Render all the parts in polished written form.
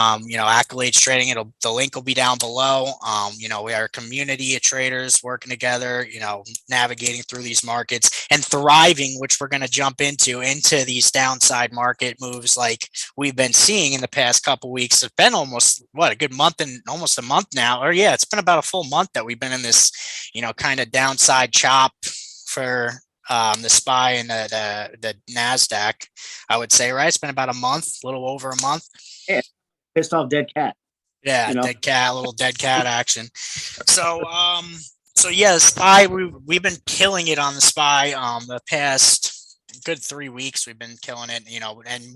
Accolades trading. The link will be down below. We are a community of traders working together, navigating through these markets and thriving, which we're going to jump into these downside market moves like we've been seeing in the past couple weeks. It's been almost a good month and almost a month now, or yeah, it's been about a full month that we've been in this, kind of downside chop for the SPY and the NASDAQ, I would say, right? It's been about a month, a little over a month. Yeah, pissed off dead cat. Yeah, dead cat, a little dead cat action. So, yeah, the SPY, we've been killing it on the SPY. The past good 3 weeks, we've been killing it. And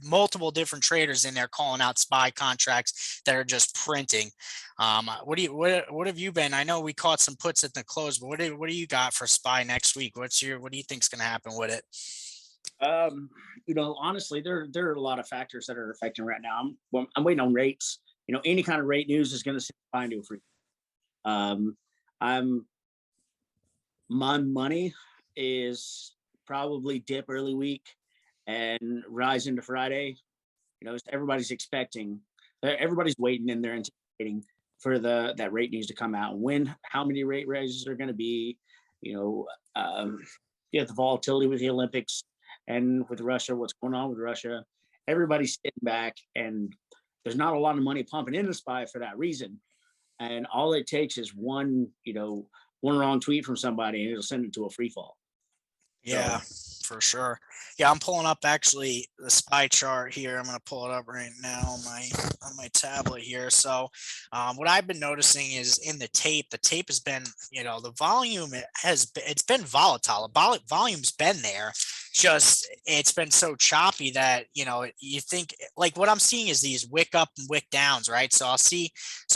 multiple different traders in there calling out SPY contracts that are just printing. What have you been? I know we caught some puts at the close, but what do you got for SPY next week? What do you think's going to happen with it? Honestly, there are a lot of factors that are affecting right now. I'm waiting on rates. Any kind of rate news is going to send into a free. My money is probably dip early week and rise into Friday. Everybody's waiting and they're anticipating for that rate news to come out. How many rate raises are going to be? You have the volatility with the Olympics and with Russia, what's going on with Russia. Everybody's sitting back and there's not a lot of money pumping into SPY for that reason. And all it takes is one wrong tweet from somebody and it'll send it to a free fall. Yeah, for sure. Yeah, I'm pulling up actually the SPY chart here. I'm going to pull it up right now on my tablet here. So what I've been noticing is in the tape has been, the volume it's been volatile. The volume's been there. Just it's been so choppy that you think, like, what I'm seeing is these wick up and wick downs, right? So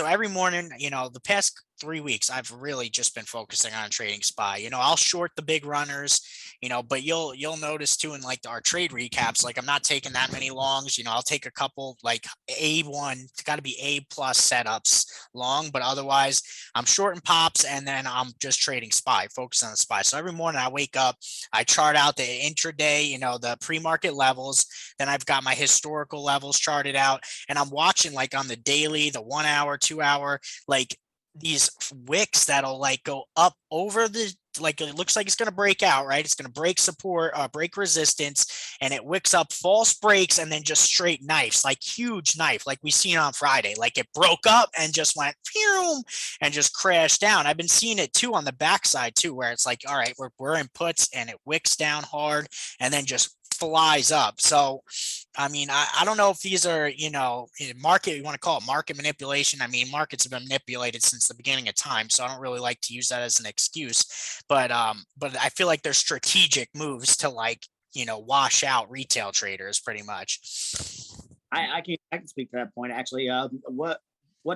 every morning, the past 3 weeks, I've really just been focusing on trading SPY. I'll short the big runners, but you'll notice too in like our trade recaps, like I'm not taking that many longs. I'll take a couple like A1, it's got to be A plus setups long, but otherwise I'm shorting pops and then I'm just trading SPY, focus on the SPY. So every morning I wake up, I chart out the intraday, the pre-market levels. Then I've got my historical levels charted out, and I'm watching like on the daily, the 1 hour, 2 hour, like these wicks that'll like go up over like it looks like it's going to break out, right? It's going to break support, break resistance, and it wicks up false breaks and then just straight knifes, like huge knife, like we seen on Friday. Like it broke up and just went phew, and just crashed down. I've been seeing it too on the backside too, where it's like, all right, we're in puts and it wicks down hard and then just flies up. So I mean, I don't know if these are, market, you want to call it market manipulation. I mean, markets have been manipulated since the beginning of time, so I don't really like to use that as an excuse. But I feel like they're strategic moves to wash out retail traders pretty much. I can speak to that point actually. What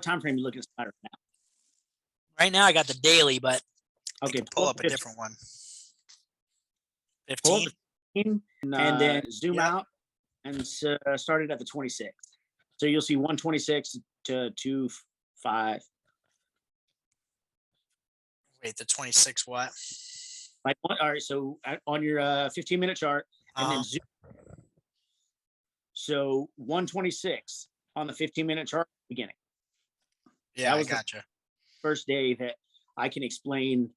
time frame are you looking at right now? Right now I got the daily, but okay, pull up a different one. 15. And then zoom out and start it at the 26th. So you'll see 126 to 25. Wait, the 26 what? All right, so on your 15-minute chart, and then zoom. So 126 on the 15-minute chart beginning. Yeah, I gotcha. First day that I can explain,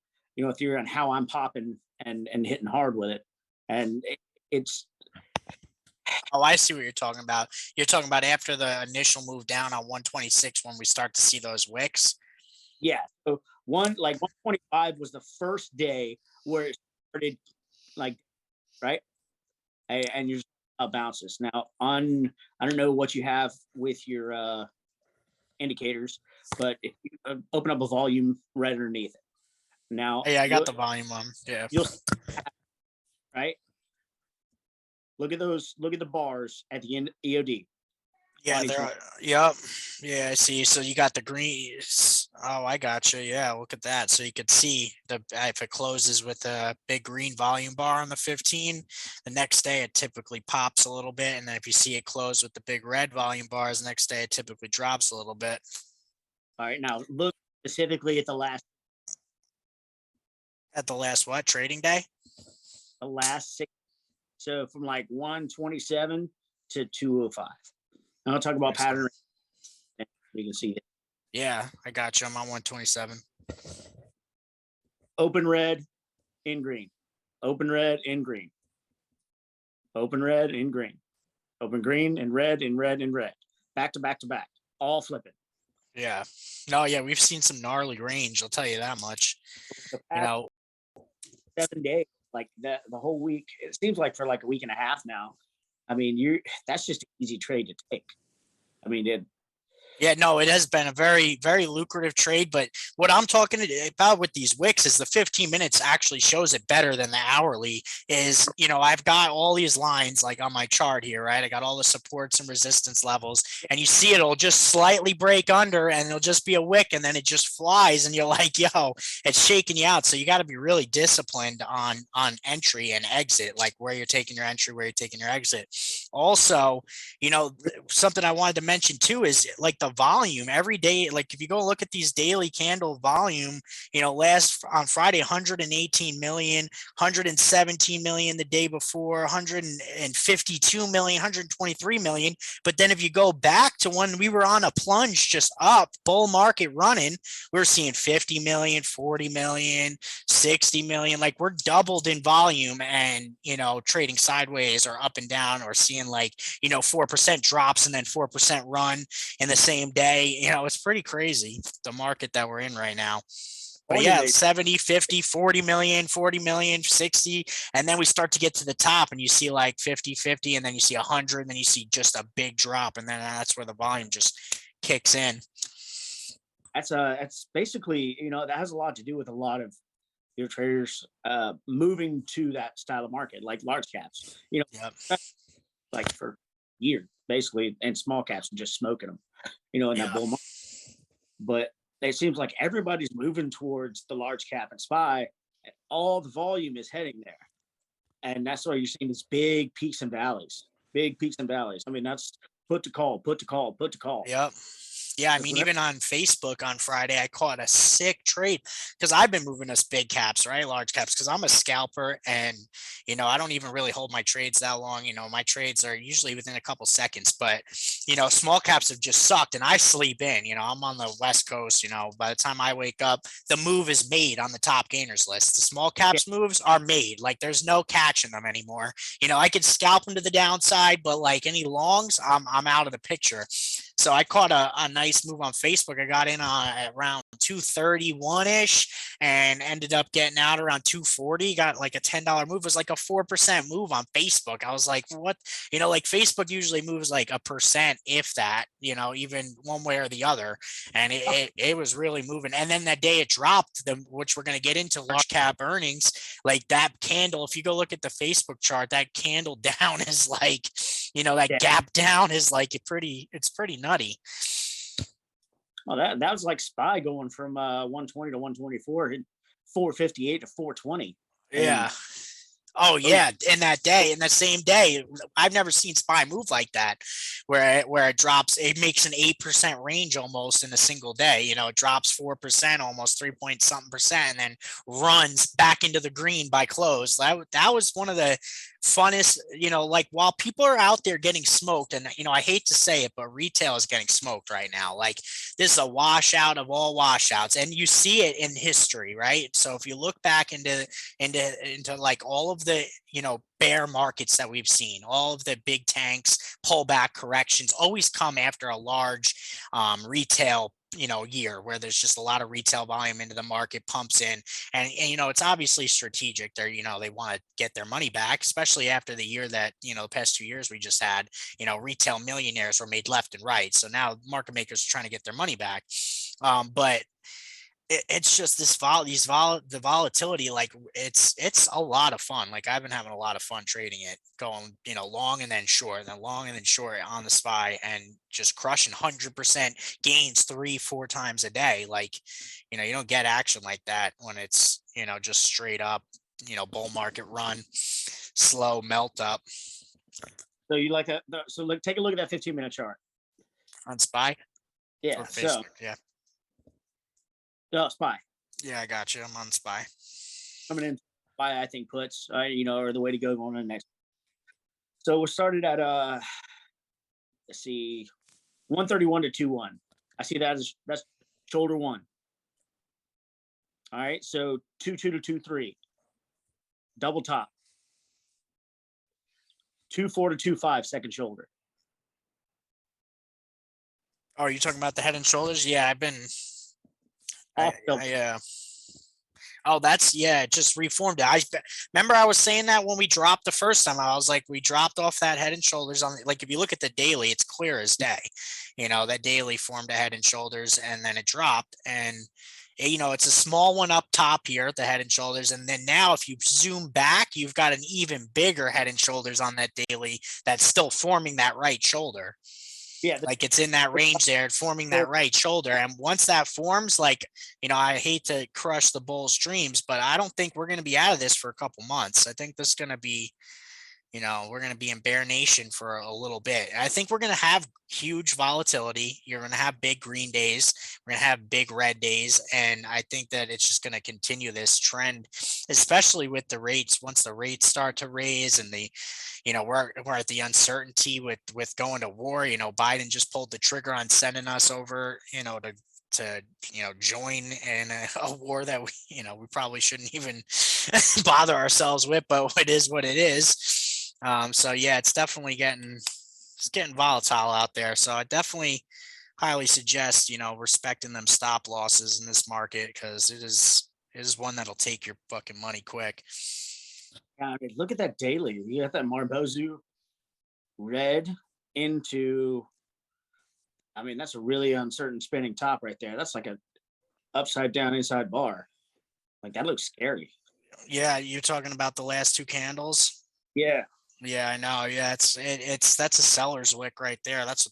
theory on how I'm popping and hitting hard with it. And it's. Oh, I see what you're talking about. You're talking about after the initial move down on 126 when we start to see those wicks. Yeah. So 125 was the first day where it started right. And you're bounces. Now I don't know what you have with your indicators, but if you open up a volume right underneath it. Now, yeah, I got the volume on. Yeah. Right. Look at those. Look at the bars at the end EOD. Yeah, yep. Yeah, I see. So you got the green. Oh, I got you. Yeah, look at that. So you could see if it closes with a big green volume bar on the 15, the next day it typically pops a little bit, and then if you see it close with the big red volume bars, the next day it typically drops a little bit. All right, now look specifically at the last. At the last what? Trading day? The last 6. So from 127 to 205. Now I'll talk about pattern. You can see it. Yeah, I got you. I'm on 127. Open red in green. Open red in green. Open red in green. Open green and red and red and red. Back to back to back. All flipping. Yeah. No, yeah, we've seen some gnarly range. I'll tell you that much. The You past know, 7 days, like that, the whole week. It seems like for like a week and a half now. I mean, you that's just an easy trade to take. I mean, yeah, no, it has been a very, very lucrative trade. But what I'm talking about with these wicks is the 15 minutes actually shows it better than the hourly. Is, I've got all these lines like on my chart here, right? I got all the supports and resistance levels, and you see it'll just slightly break under and it'll just be a wick and then it just flies. And you're like, yo, it's shaking you out. So you got to be really disciplined on entry and exit, like where you're taking your entry, where you're taking your exit. Also, something I wanted to mention too is like the volume every day. Like if you go look at these daily candle volume, last on Friday, 118 million, 117 million the day before, 152 million, 123 million. But then if you go back to when we were on a plunge just up, bull market running, we we're seeing 50 million, 40 million, 60 million. Like we're doubled in volume and, trading sideways or up and down or seeing like, 4% drops and then 4% run in the same day. It's pretty crazy, the market that we're in right now. But yeah, 70, 50, 40 million, 40 million, 60. And then we start to get to the top and you see like 50, 50, and then you see 100, and then you see just a big drop. And then that's where the volume just kicks in. That's basically, that has a lot to do with a lot of your traders moving to that style of market, like large caps, Yep. like for years, basically, and small caps and just smoking them, in that bull market. But it seems like everybody's moving towards the large cap and SPY, and all the volume is heading there. And that's why you're seeing these big peaks and valleys, I mean, that's put to call, put to call, put to call. Yep. Yeah, I mean, even on Facebook on Friday, I caught a sick trade because I've been moving us big caps, right? Large caps, because I'm a scalper and, I don't even really hold my trades that long. My trades are usually within a couple seconds, but, small caps have just sucked and I sleep in. I'm on the West Coast. By the time I wake up, the move is made on the top gainers list. The small caps moves are made. Like there's no catching them anymore. I could scalp them to the downside, but like any longs, I'm out of the picture. So I caught a nice move on Facebook. I got in at around 231-ish and ended up getting out around 240. Got like a $10 move. It was like a 4% move on Facebook. I was like, what? Like Facebook usually moves like a percent, if that, even one way or the other. And it was really moving. And then that day it dropped, which we're going to get into large cap earnings. Like that candle, if you go look at the Facebook chart, that candle down is like, that gap down is like it's pretty nutty. Well, that was like SPY going from 120 to 124, 458 to 420. Yeah. Oh yeah, in that same day, I've never seen SPY move like that, where it drops, it makes an 8% range almost in a single day. It drops 4%, almost 3 point something percent, and then runs back into the green by close. That was one of the funnest, like while people are out there getting smoked, and I hate to say it, but retail is getting smoked right now. Like this is a washout of all washouts, and you see it in history, right? So if you look back into like all of the bear markets that we've seen, all of the big tanks, pullback corrections always come after a large retail year where there's just a lot of retail volume into the market, pumps in, and it's obviously strategic. They're they want to get their money back, especially after the year that the past 2 years we just had. Retail millionaires were made left and right, so now market makers are trying to get their money back. But it's just the volatility. Like it's a lot of fun. Like I've been having a lot of fun trading it, going long and then short, and then long and then short on the SPY, and just crushing 100% gains 3-4 times a day. Like you don't get action like that when it's just straight up bull market run, slow melt up. So you like that? So take a look at that 15-minute chart On SPY. Yeah. So yeah. No, SPY. Yeah, I got you. I'm on SPY. Coming in SPY, I think puts, are the way to go going on the next. So we started at let's see, 131 to 21. I see that as that's shoulder one. All right, so 2-2 to 2-3, double top. 2-4 to 2-5, second shoulder. Oh, are you talking about the head and shoulders? Yeah, I've been. Off double. Oh, that's it just reformed it. I remember I was saying that when we dropped the first time. I was like, we dropped off that head and shoulders on. Like, if you look at the daily, it's clear as day. That daily formed a head and shoulders, and then it dropped, and it's a small one up top here, the head and shoulders, and then now if you zoom back, you've got an even bigger head and shoulders on that daily that's still forming that right shoulder. Yeah, Like, it's in that range there, forming that right shoulder. And once that forms, like, I hate to crush the Bulls' dreams, but I don't think we're going to be out of this for a couple months. I think this is going to be, we're going to be in bear nation for a little bit. I think we're going to have huge volatility. You're going to have big green days. We're going to have big red days. And I think that it's just going to continue this trend, especially with the rates. Once the rates start to raise and we're at the uncertainty with going to war. Biden just pulled the trigger on sending us over, to join in a war that we probably shouldn't even bother ourselves with, but it is what it is. So yeah, it's definitely getting volatile out there. So I definitely highly suggest respecting them stop losses in this market, because it is one that'll take your fucking money quick. Yeah, I mean, look at that daily. You got that Marbozu red into. I mean, that's a really uncertain spinning top right there. That's like a upside down inside bar. Like, that looks scary. Yeah, you're talking about the last two candles. Yeah. Yeah, I know. Yeah, that's a seller's wick right there. That's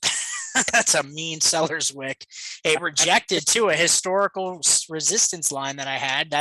that's a mean seller's wick. It rejected too a historical resistance line that I had.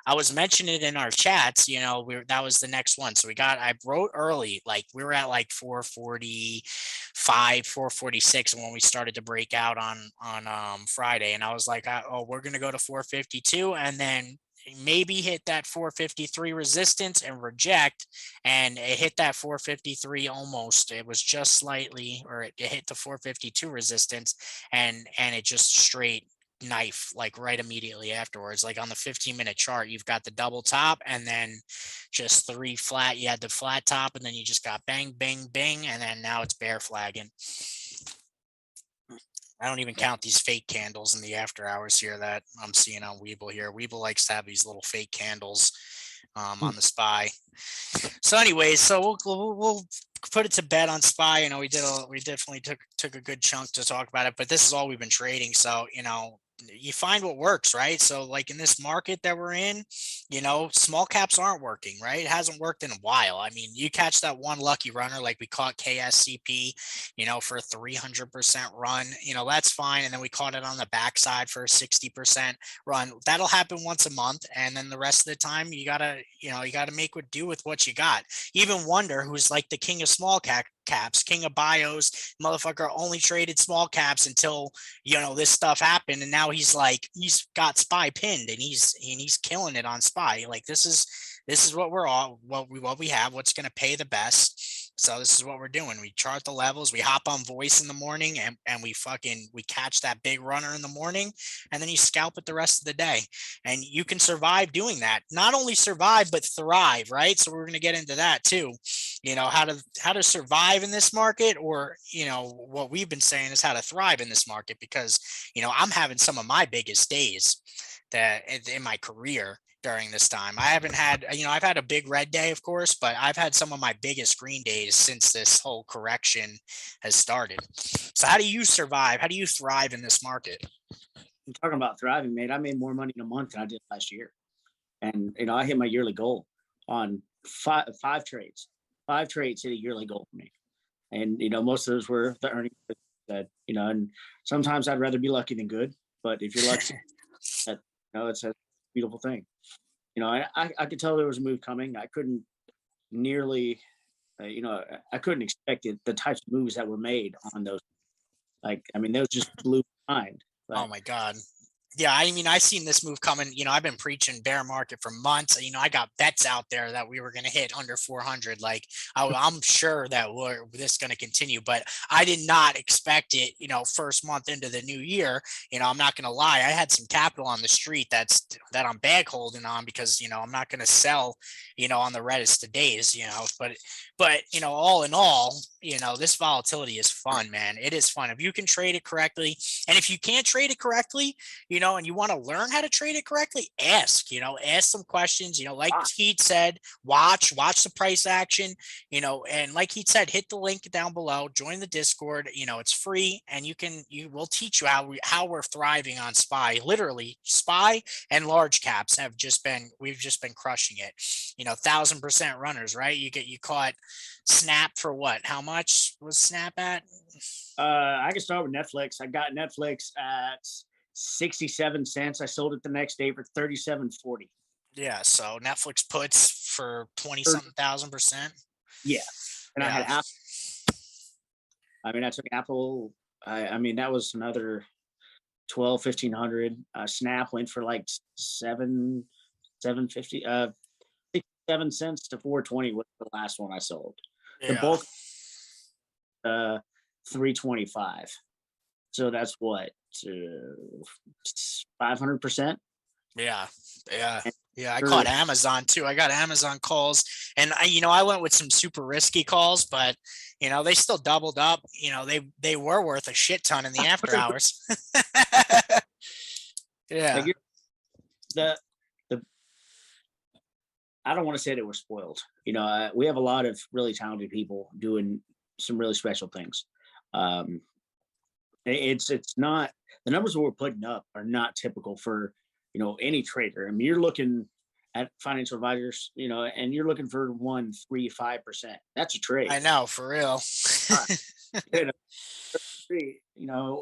I was mentioning it in our chats. That was the next one. So I wrote early, like we were at like 445, 446 when we started to break out on Friday, and I was like, we're gonna go to 452, and then maybe hit that 453 resistance and reject, and it hit that 453 almost. It was just slightly, or it hit the 452 resistance, and it just straight knife, like right immediately afterwards. Like on the 15-minute chart, you've got the double top and then just three flat. You had the flat top, and then you just got bang, bang, bang, and then now it's bear flagging. I don't even count these fake candles in the after hours here that I'm seeing on Weeble here. Weeble likes to have these little fake candles on the SPY. So anyways, so we'll put it to bed on SPY. We definitely took a good chunk to talk about it, but this is all we've been trading. So, you find what works, right? So like in this market that we're in, small caps aren't working, right? It hasn't worked in a while. I mean, you catch that one lucky runner, like we caught KSCP, for a 300% run, that's fine. And then we caught it on the backside for a 60% run. That'll happen once a month. And then the rest of the time, you gotta make do with what you got. Even Wonder, who's like the king of small caps, king of bios, motherfucker only traded small caps until this stuff happened, and now he's got SPY pinned, and he's killing it on SPY. Like, this is what we have, what's going to pay the best. So this is what we're doing. We chart the levels, we hop on voice in the morning, and we catch that big runner in the morning, and then you scalp it the rest of the day. And you can survive doing that. Not only survive, but thrive, right? So we're going to get into that too. How to survive in this market, or what we've been saying is how to thrive in this market, because I'm having some of my biggest days that in my career during this time. I haven't had, I've had a big red day, of course, but I've had some of my biggest green days since this whole correction has started. So how do you survive? How do you thrive in this market? I'm talking about thriving, mate. I made more money in a month than I did last year. And, I hit my yearly goal on five trades. 5 trades hit a yearly goal for me. And, most of those were the earnings that, and sometimes I'd rather be lucky than good. But if you're lucky, that, it's a beautiful thing. I could tell there was a move coming. I couldn't nearly, I couldn't expect the types of moves that were made on those. Like, I mean, those just blew my mind. Oh my God. Yeah, I mean, I seen this move coming. I've been preaching bear market for months. I got bets out there that we were going to hit under 400. Like, I'm sure that this is going to continue, but I did not expect it. First month into the new year. I'm not going to lie. I had some capital on the street that I'm bag holding on because I'm not going to sell. On the reddest of days. But all in all, this volatility is fun, man. It is fun if you can trade it correctly, and if you can't trade it correctly, and you want to learn how to trade it correctly, ask some questions, like Heat said, watch the price action, and like he said, hit the link down below, join the Discord, it's free, and will teach you how we're thriving on SPY. Literally, SPY and large caps we've just been crushing it. 1,000% runners, right? You caught Snap for what? How much was Snap at? I can start with Netflix. I got Netflix at 67 cents. I sold it the next day for 37.40. Yeah, so Netflix puts for 20 something thousand%. Yeah. And I had Yeah. Apple. I mean, I took Apple. I mean, that was another 1,500. Snap went for like 750, 67 cents to 420 was the last one I sold. The Yeah. bulk 325. So that's what 500%. Yeah. I caught Amazon too. I got Amazon calls, and I went with some super risky calls, but they still doubled up. They were worth a shit ton in the after hours. Yeah. Like the I don't want to say that we're spoiled. We have a lot of really talented people doing some really special things. It's not, the numbers that we're putting up are not typical for any trader. I mean, you're looking at financial advisors, and you're looking for 1, 3, 5%. That's a trade. I know, for real.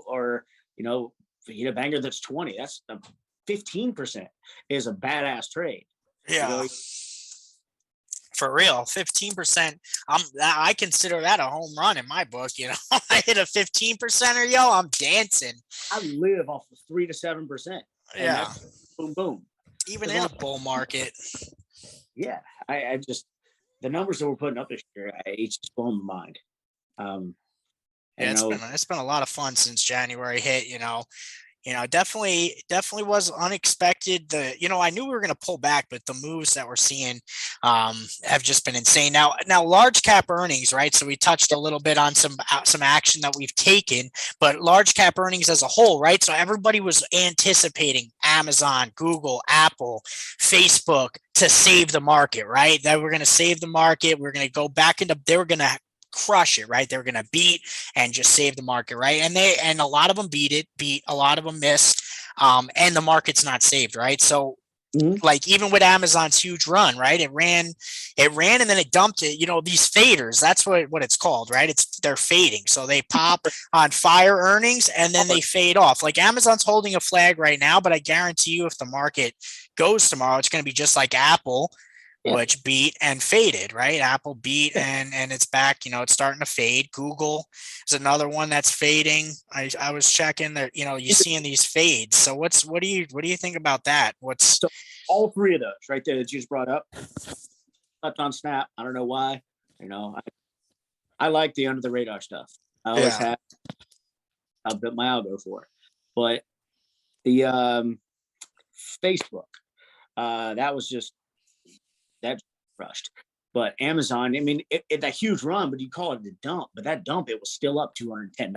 Or if you hit a banger that's 20, that's 15% is a badass trade. Yeah. For real, 15%. I consider that a home run in my book. I hit a 15%er, yo, I'm dancing. I live off of 3 to 7%. Yeah. Boom, boom. Even in a bull market. Yeah. I just, the numbers that we're putting up this year, it's just blowing my mind. Yeah, it's been a lot of fun since January hit. Definitely was unexpected. I knew we were going to pull back, but the moves that we're seeing have just been insane. Now large cap earnings, right? So we touched a little bit on some action that we've taken, but large cap earnings as a whole, right? So everybody was anticipating Amazon, Google, Apple, Facebook to save the market, right? That we're going to save the market. We're going to go back into, they were going to crush it, right? They're going to beat and just save the market, right? And a lot of them beat, a lot of them missed, and the market's not saved, right? So like even with Amazon's huge run, right? It ran and then it dumped it, these faders, that's what it's called, right? They're fading. So they pop on fire earnings and then they fade off. Like Amazon's holding a flag right now, but I guarantee you if the market goes tomorrow, it's going to be just like Apple, which beat and faded, right? Apple beat and it's back, it's starting to fade. Google is another one that's fading. I was checking that, you're seeing these fades. So what do you think about that? So all three of those right there that you just brought up, left on Snap. I don't know why. I like the under the radar stuff. I always have. I'll bet my algo for it. But the Facebook, that was just that crushed. But Amazon, I mean, that huge run, but you call it a dump. But that dump, it was still up $210.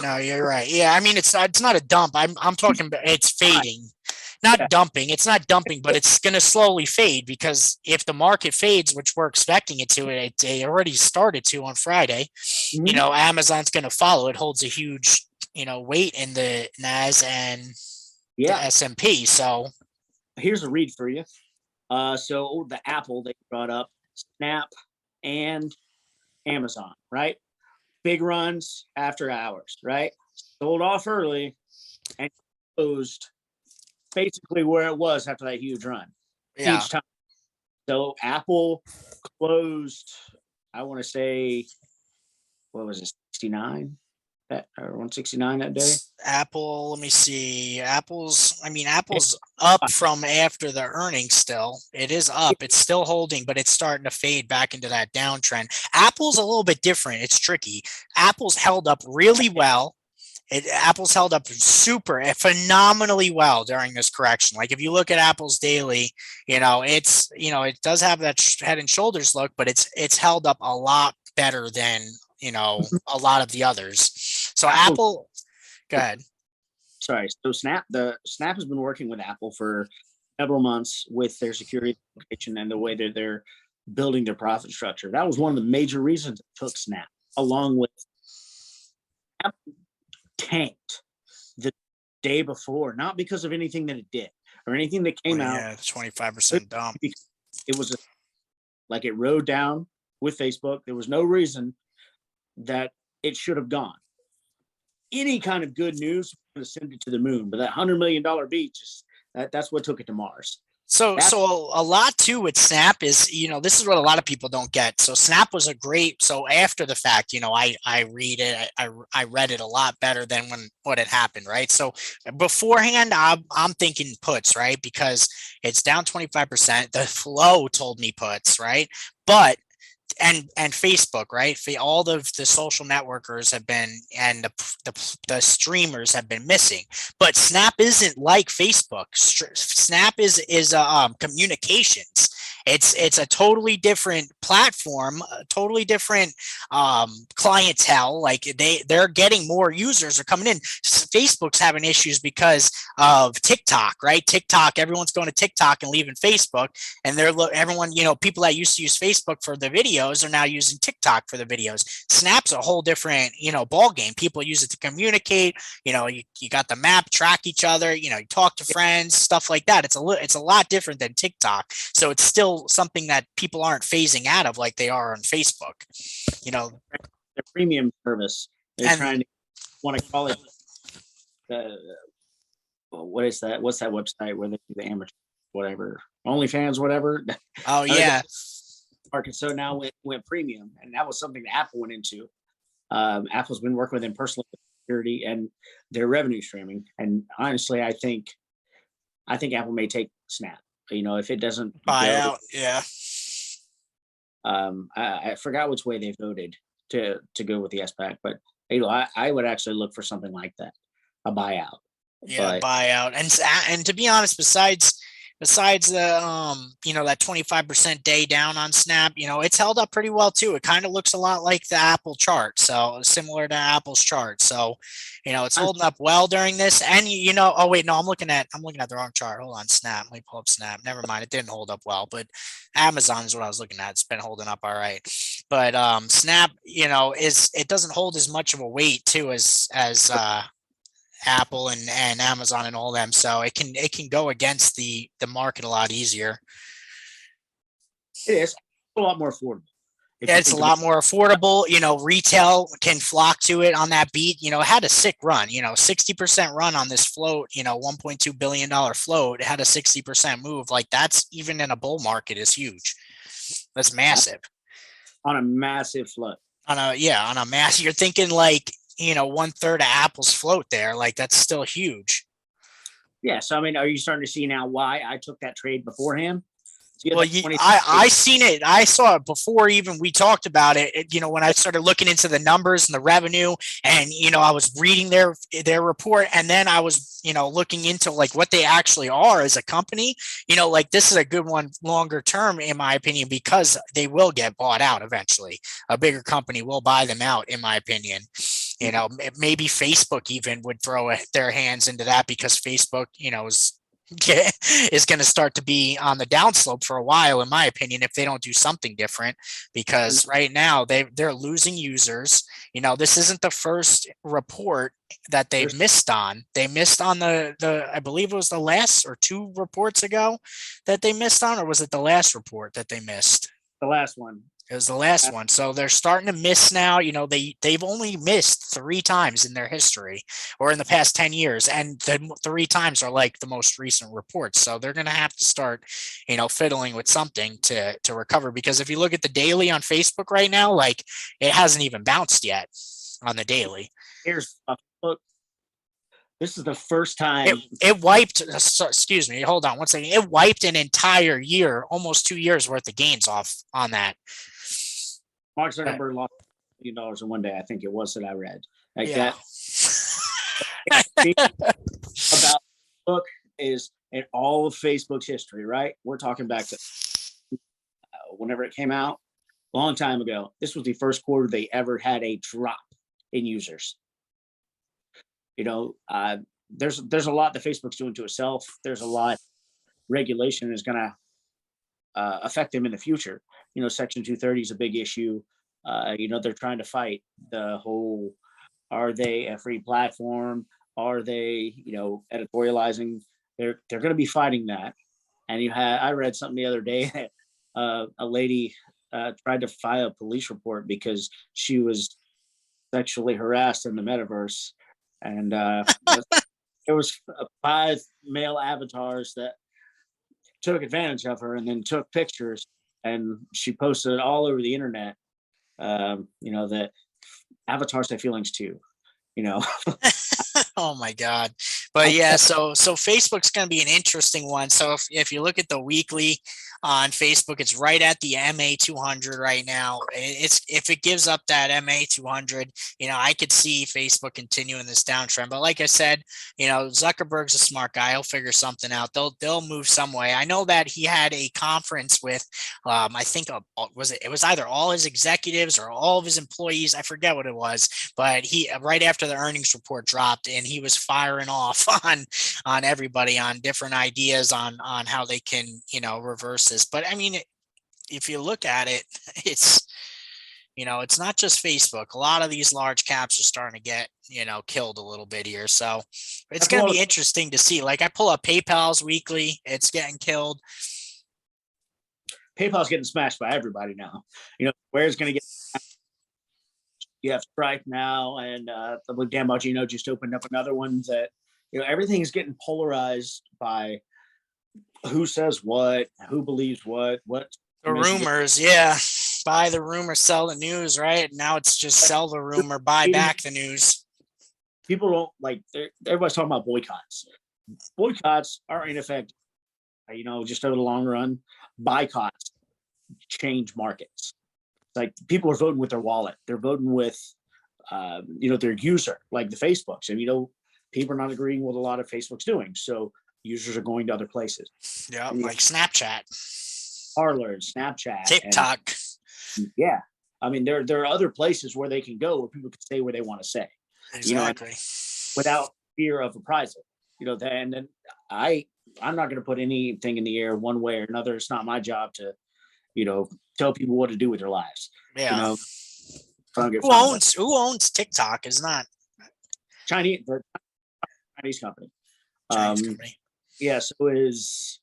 No, you're right. Yeah, I mean, it's not a dump. I'm talking about it's fading, not dumping. It's not dumping, but it's going to slowly fade because if the market fades, which we're expecting it to, it already started to on Friday. Amazon's going to follow. It holds a huge weight in the NAS and the S&P. So here's a read for you. So the Apple they brought up, Snap and Amazon, right? Big runs after hours, right? Sold off early and closed basically where it was after that huge run. Each time. So Apple closed, I want to say, what was it, 69? or 169 that day. Apple, let me see. Apple's up from after the earnings still. It is up. It's still holding, but it's starting to fade back into that downtrend. Apple's a little bit different. It's tricky. Apple's held up really well. Apple's held up phenomenally well during this correction. Like if you look at Apple's daily, it does have that head and shoulders look, but it's held up a lot better than a lot of the others. So Apple, go ahead. Sorry. So Snap has been working with Apple for several months with their security application and the way that they're building their profit structure. That was one of the major reasons it took Snap, along with Apple tanked the day before, not because of anything that it did or anything that came out. Yeah, 25% dump. It was like it rode down with Facebook. There was no reason that it should have gone. Any kind of good news would have sent it to the moon, but that $100 million beat, that's what took it to Mars. So a lot too with Snap is, this is what a lot of people don't get. So Snap was so after the fact, I read it a lot better than what had happened, right? So beforehand, I'm thinking puts, right? Because it's down 25%. The flow told me puts, right? But and Facebook, right? All of the social networkers have been, and the streamers have been missing. But Snap isn't like Facebook. Snap is communications. It's a totally different platform, a totally different clientele. Like they're getting more users are coming in. Facebook's having issues because of TikTok, right? TikTok, everyone's going to TikTok and leaving Facebook, and everyone, people that used to use Facebook for the videos are now using TikTok for the videos. Snap's a whole different, ball game. People use it to communicate. You got the map, track each other. You talk to friends, stuff like that. It's a lot different than TikTok. So it's still something that people aren't phasing out of like they are on Facebook. The premium service. They're trying to want to call it. What is that? What's that website where they do the amateur, whatever, OnlyFans, whatever? Oh yeah. Market. So now went premium, and that was something that Apple went into. Apple's been working with them personally with security and their revenue streaming. And honestly, I think Apple may take Snap. If it doesn't buy out, yeah. I forgot which way they voted to go with the SPAC, but I would actually look for something like that, a buyout. Yeah, buyout, and to be honest, besides the that 25% day down on Snap, it's held up pretty well too. It kind of looks a lot like the Apple chart, so similar to Apple's chart. So it's holding up well during this. And oh wait, no, I'm looking at the wrong chart. Hold on, Snap. Let me pull up Snap. Never mind, it didn't hold up well, but Amazon is what I was looking at. It's been holding up all right. But Snap, it doesn't hold as much of a weight too as Apple and Amazon and all them, so it can go against the market a lot easier. It is a lot more affordable. It's a lot more affordable. Retail can flock to it on that beat. It had a sick run. 60% run on this float. $1.2 billion float. It had a 60% move. Like that's even in a bull market is huge. That's massive. On a massive float. On a mass. You're thinking like 1/3 of Apple's float there. Like that's still huge. Yeah. So, are you starting to see now why I took that trade beforehand? Well, I seen it. I saw it before even we talked about it. When I started looking into the numbers and the revenue, and I was reading their report, and then I was looking into like what they actually are as a company. Like this is a good one longer term, in my opinion, because they will get bought out eventually. A bigger company will buy them out, in my opinion. Maybe Facebook even would throw their hands into that because Facebook, is going to start to be on the downslope for a while, in my opinion, if they don't do something different, because right now they're losing users. This isn't the first report that they've missed on. They missed on the I believe it was the last or two reports ago that they missed on, or was it the last report that they missed? The last one. It was the last one. So they're starting to miss now. They've only missed 3 times in their history or in the past 10 years. And the 3 times are like the most recent reports. So they're going to have to start, fiddling with something to recover. Because if you look at the daily on Facebook right now, like it hasn't even bounced yet. on the daily. Here's a look. This is the first time It wiped. Excuse me. Hold on one second. It wiped an entire year, almost 2 years worth of gains off on that. Mark Zuckerberg lost $1 million in one day. I think it was that I read like Yeah. that. About book is in all of Facebook's history, right? We're talking back to whenever it came out, a long time ago. This was the first quarter they ever had a drop in users. You know, there's a lot that Facebook's doing to itself. There's a lot regulation is going to affect them in the future. You know, Section 230 is a big issue. You know, they're trying to fight the whole, are they a free platform? Are they, you know, editorializing? They're going to be fighting that. And I read something the other day that a lady tried to file a police report because she was sexually harassed in the metaverse. And there was 5 male avatars that took advantage of her and then took pictures, and she posted it all over the internet. You know, that avatars have feelings too, you know. Oh my God. But yeah, so Facebook's going to be an interesting one. So if you look at the weekly on Facebook, it's right at the MA 200 right now. It's if it gives up that MA 200, you know, I could see Facebook continuing this downtrend. But like I said, you know, Zuckerberg's a smart guy. He'll figure something out. They'll move some way. I know that he had a conference with, I think it was either all his executives or all of his employees. I forget what it was, but he right after the earnings report dropped, and he was firing off on everybody on different ideas on how they can, you know, reverse this. But I mean, if you look at it, it's, you know, it's not just Facebook. A lot of these large caps are starting to get, you know, killed a little bit here. So it's going to be interesting to see. Like I pull up PayPal's weekly, it's getting killed. PayPal's getting smashed by everybody now. You know, where's going to get, you have Stripe now, and Dan Bongino just opened up another one that, you know, everything's getting polarized by who says what, who believes what the rumors. Yeah. Buy the rumor, sell the news, right? Now it's just sell the rumor, buy back the news. People don't like, everybody's talking about boycotts. Boycotts are in effect, you know, just over the long run. Boycotts change markets. Like people are voting with their wallet. They're voting with, you know, their user, like the Facebooks. And, you know, people are not agreeing with a lot of Facebook's doing. So users are going to other places. Yeah, like Snapchat. Parler, Snapchat. TikTok. And, yeah. I mean, there are other places where they can go where people can say what they want to say. Exactly. You know, without fear of reprisal. You know, and then I'm not going to put anything in the air one way or another. It's not my job to, you know, tell people what to do with their lives. Yeah. You know, who owns TikTok is not Chinese company. Chinese company. Yeah, so it is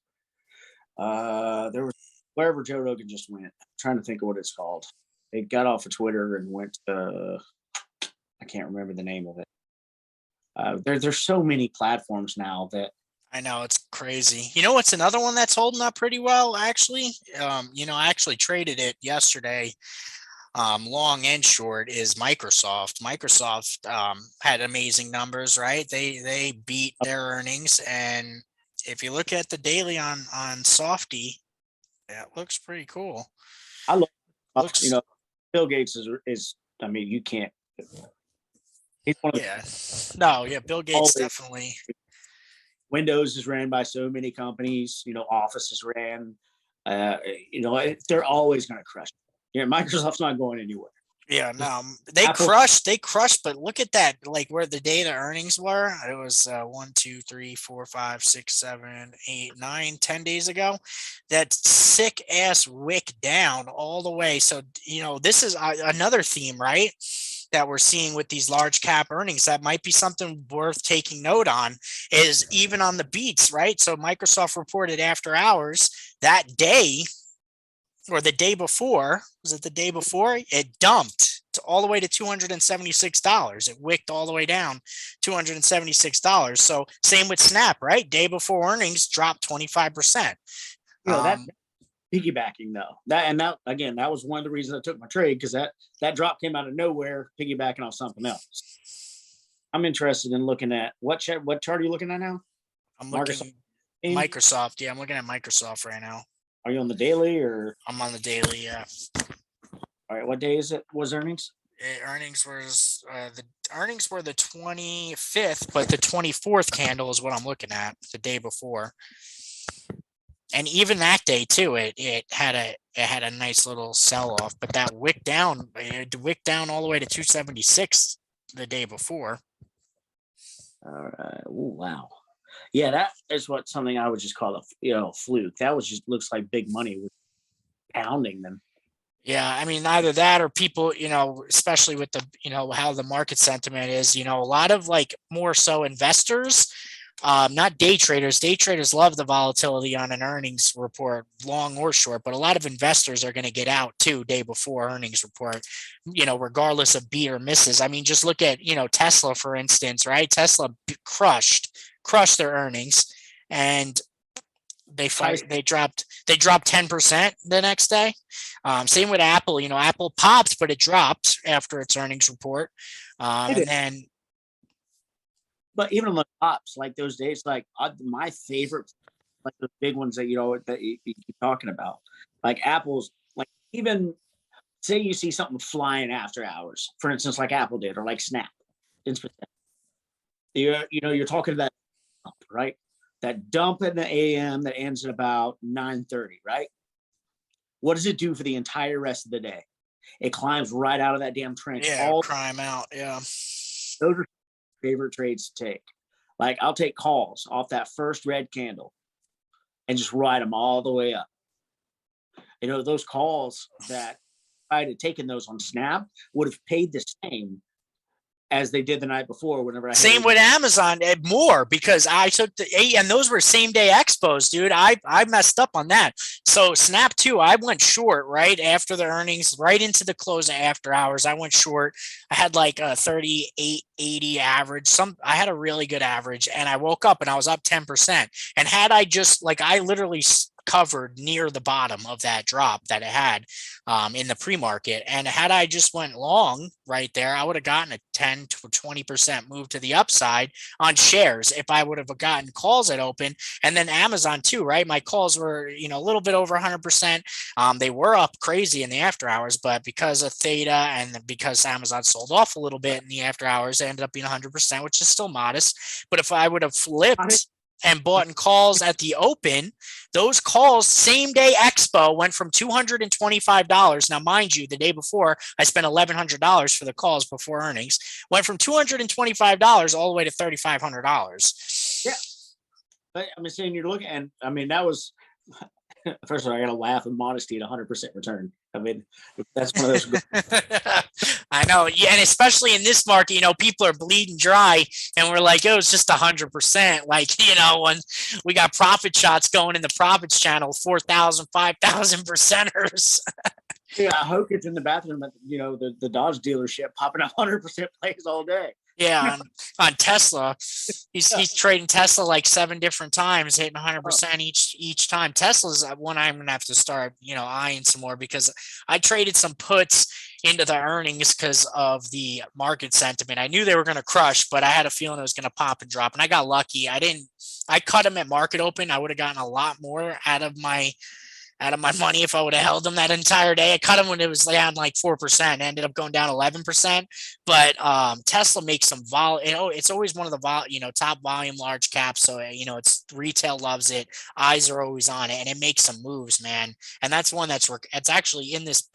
there was wherever Joe Rogan just went. I'm trying to think of what it's called. They got off of Twitter and went to, I can't remember the name of it. There's so many platforms now that I know, it's crazy. You know what's another one that's holding up pretty well, actually? You know, I actually traded it yesterday, long and short, is Microsoft. Microsoft had amazing numbers, right? They beat their earnings, and if you look at the daily on Softy, that looks pretty cool. I love, you know, Bill Gates is I mean, you can't. He's one of Bill Gates definitely. Windows is ran by so many companies, you know, Office is ran, you know, they're always going to crush. Yeah, Microsoft's not going anywhere. Yeah, no, they crushed, but look at that, like where the day the earnings were. It was 1, 2, 3, 4, 5, 6, 7, 8, 9, 10 days ago. That sick ass wick down all the way. So, you know, this is another theme, right? That we're seeing with these large cap earnings that might be something worth taking note on, is even on the beats, right? So Microsoft reported after hours that day, or the day before, was it the day before? It dumped all the way to $276. It wicked all the way down $276. So same with Snap, right? Day before earnings dropped 25%. You know, that piggybacking though. That again, that was one of the reasons I took my trade, because that drop came out of nowhere, piggybacking off something else. I'm interested in looking at what chart are you looking at now? I'm Microsoft. looking Microsoft. Yeah, I'm looking at Microsoft right now. Are you on the daily or? I'm on the daily. Yeah. All right. What day is it? Was earnings? Earnings was the earnings were the 25th, but the 24th candle is what I'm looking at, the day before. And even that day too, it had a nice little sell off, but that wick down, it wicked down all the way to 276 the day before. All right. Ooh, wow. Yeah, that is something I would just call a fluke. That was just looks like big money was pounding them. Yeah, I mean, either that or people, especially with the, how the market sentiment is, a lot of like more so investors, not day traders. Day traders love the volatility on an earnings report, long or short, but a lot of investors are going to get out too day before earnings report, regardless of beat or misses. I mean, just look at, Tesla, for instance, right? Tesla crushed their earnings, and they dropped 10% the next day. Same with Apple. Apple popped, but it dropped after its earnings report. And then, but even on the tops, like those days, like my favorite, like the big ones that you keep talking about, like Apple's, like even say you see something flying after hours, for instance, like Apple did, or like Snap. You're talking about right. That dump in the AM that ends at about 9:30, right? What does it do for the entire rest of the day? It climbs right out of that damn trench. Yeah, climb out. Yeah. Those are favorite trades to take. Like I'll take calls off that first red candle and just ride them all the way up. Those calls that I had taken those on Snap would have paid the same as they did the night before. Whenever same with Amazon, more, because I took and those were same day expos, dude. I messed up on that. So Snap too, I went short right after the earnings, right into the close after hours. I went short. I had like a 38.80 average. I had a really good average, and I woke up and I was up 10%. And had I just I literally covered near the bottom of that drop that it had in the pre-market, and had I just went long right there, I would have gotten a 10 to 20% move to the upside on shares if I would have gotten calls at open. And then Amazon too, right? My calls were a little bit over 100%. They were up crazy in the after hours, but because of theta and because Amazon sold off a little bit in the after hours, they ended up being 100%, which is still modest. But if I would have flipped and bought in calls at the open, those calls same day expo went from $225. Now, mind you, the day before I spent $1,100 for the calls before earnings, went from $225 all the way to $3,500. Yeah, but I'm saying you're looking, and I mean that was first of all, I got to laugh at modesty at 100% return. I mean, that's one of those. I know. Yeah. And especially in this market, people are bleeding dry, and we're like, oh, it's just 100%. Like, when we got profit shots going in the profits channel, 4,000, 5,000 percenters. Yeah, I hope it's in the bathroom at the Dodge dealership popping 100% plays all day. Yeah, on Tesla, he's trading Tesla like 7 different times, hitting 100% each time. Tesla's one I'm gonna have to start, eyeing some more, because I traded some puts into the earnings because of the market sentiment. I knew they were gonna crush, but I had a feeling it was gonna pop and drop, and I got lucky. I cut them at market open. I would have gotten a lot more out of my money if I would have held them that entire day. I cut them when it was down like 4%, ended up going down 11%. But Tesla makes some it's always one of the top volume large caps. So it's retail loves it. Eyes are always on it, and it makes some moves, man. And that's one it's actually in this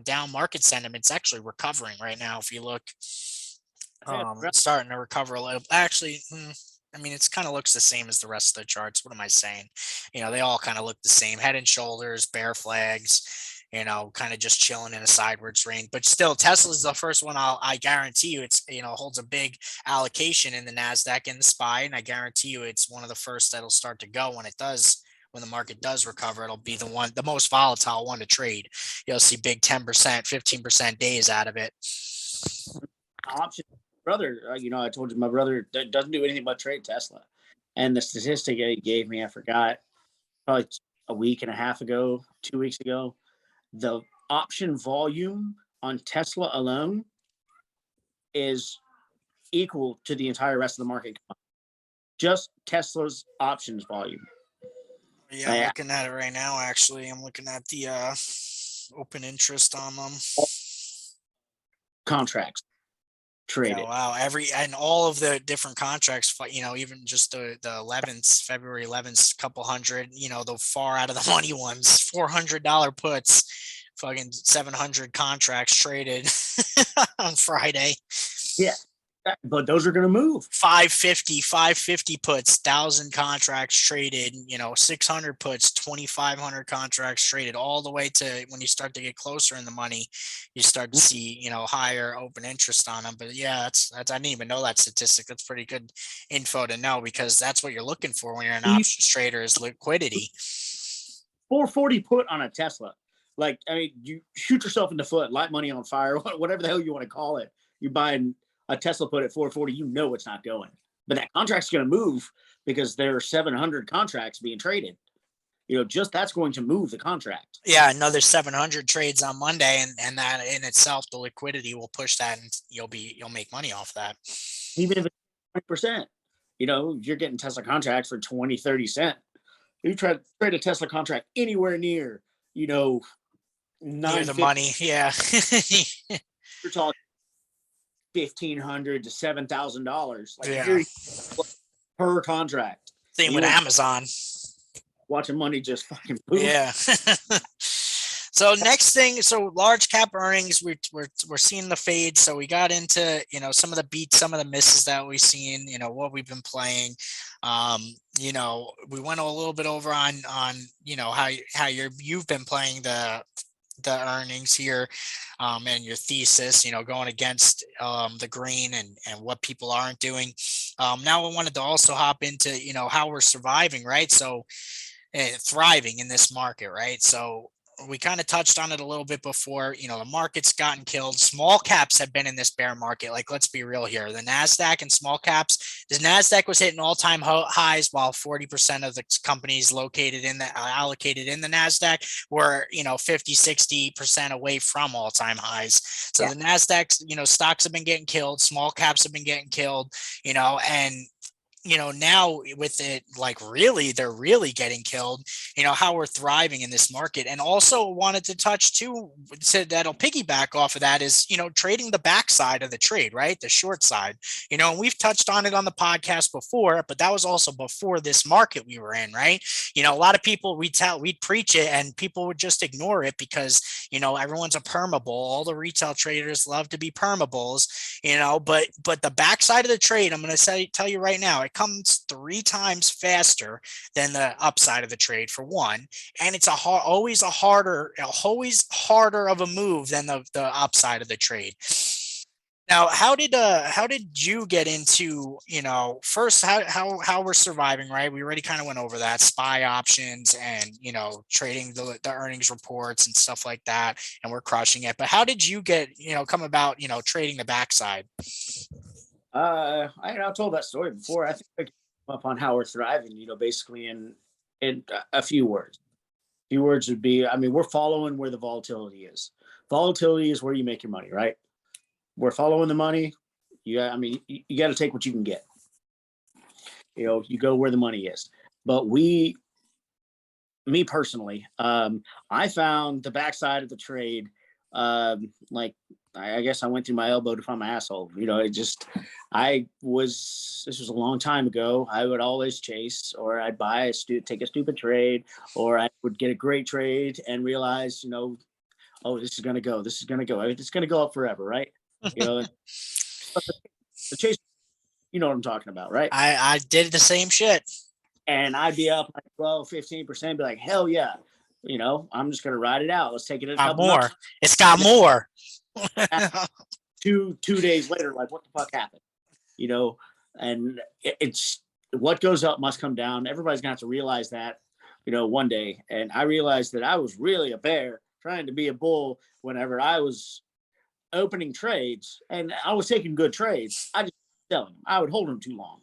down market sentiment. It's actually recovering right now. If you look, it's starting to recover a little. Actually. I mean, it's kind of looks the same as the rest of the charts. What am I saying? They all kind of look the same. Head and shoulders, bear flags, kind of just chilling in a sideways range. But still, Tesla's the first one I guarantee you it's, holds a big allocation in the NASDAQ and the SPY. And I guarantee you it's one of the first that'll start to go when it does. When the market does recover, it'll be the most volatile one to trade. You'll see big 10%, 15% days out of it. Option. Brother, I told you my brother doesn't do anything but trade Tesla, and the statistic he gave me, I forgot, probably a week and a half ago, 2 weeks ago, the option volume on Tesla alone is equal to the entire rest of the market. Just Tesla's options volume. Yeah, I'm looking at it right now. Actually, I'm looking at the open interest on them. Contracts traded. Yeah, wow. And all of the different contracts, even just the 11th, February 11th, couple hundred, the far out of the money ones, $400 puts, fucking 700 contracts traded on Friday. Yeah, but those are going to move. 550 puts, 1,000 contracts traded, 600 puts, 2,500 contracts traded, all the way to when you start to get closer in the money, you start to see, higher open interest on them. But yeah, that's I didn't even know that statistic. That's pretty good info to know, because that's what you're looking for when you're an options trader, is liquidity. 440 put on a Tesla. Like, I mean, you shoot yourself in the foot, light money on fire, whatever the hell you want to call it. You're buying a Tesla put at 440, it's not going. But that contract's going to move because there are 700 contracts being traded. Just that's going to move the contract. Yeah, another 700 trades on Monday, and that in itself, the liquidity will push that, and you'll make money off that. Even if it's 20%, you're getting Tesla contracts for 20, 30 cents. You try to trade a Tesla contract anywhere near, near the money. Yeah. You're talking $1,500 to $7,000. Yeah. Per contract. Same with Amazon. Watching money just fucking move. Yeah. So next thing, so large cap earnings, we're seeing the fade. So we got into, some of the beats, some of the misses that we've seen, what we've been playing. We went a little bit over on how you've been playing the earnings here, and your thesis, going against the grain and what people aren't doing. Now I wanted to also hop into, how we're surviving, right? So thriving in this market, right? So we kind of touched on it a little bit before. The market's gotten killed. Small caps have been in this bear market. Like, let's be real here. The NASDAQ and small caps, the NASDAQ was hitting all-time highs, while 40% of the companies located in the allocated in the NASDAQ were, 50, 60% away from all-time highs. So the NASDAQ, stocks have been getting killed. Small caps have been getting killed, and now with it, like, they're really getting killed, how we're thriving in this market. And also wanted to touch too, that'll piggyback off of that, is, trading the backside of the trade, right? The short side, and we've touched on it on the podcast before, but that was also before this market we were in, right? A lot of people, we'd preach it and people would just ignore it because, everyone's a perma bull. All the retail traders love to be perma bulls, but the backside of the trade, I'm going to tell you right now, it comes 3 times faster than the upside of the trade, for one, and it's always harder of a move than the upside of the trade. Now, how did you get into, first, how we're surviving, right? We already kind of went over that, SPY options and, trading the earnings reports and stuff like that, and we're crushing it. But how did you get, come about, trading the backside? I've told that story before. I think I came up on how we're thriving, basically in a few words. Few words would be, we're following where the volatility is. Volatility is where you make your money, right? We're following the money. You got to take what you can get. You go where the money is. But me personally, I found the backside of the trade, I guess I went through my elbow to find my asshole. This was a long time ago. I would always chase, or I'd take a stupid trade, or I would get a great trade and realize, oh, this is going to go. It's going to go up forever, right? The chase, you know what I'm talking about, right? I did the same shit. And I'd be up like 12, 15%, be like, hell yeah. I'm just going to ride it out. Let's take it a couple more. Months. It's got more. 2 days later, like, what the fuck happened? And it's what goes up must come down. Everybody's going to have to realize that, one day. And I realized that I was really a bear trying to be a bull whenever I was opening trades, and I was taking good trades. I just selling them. I would hold them too long.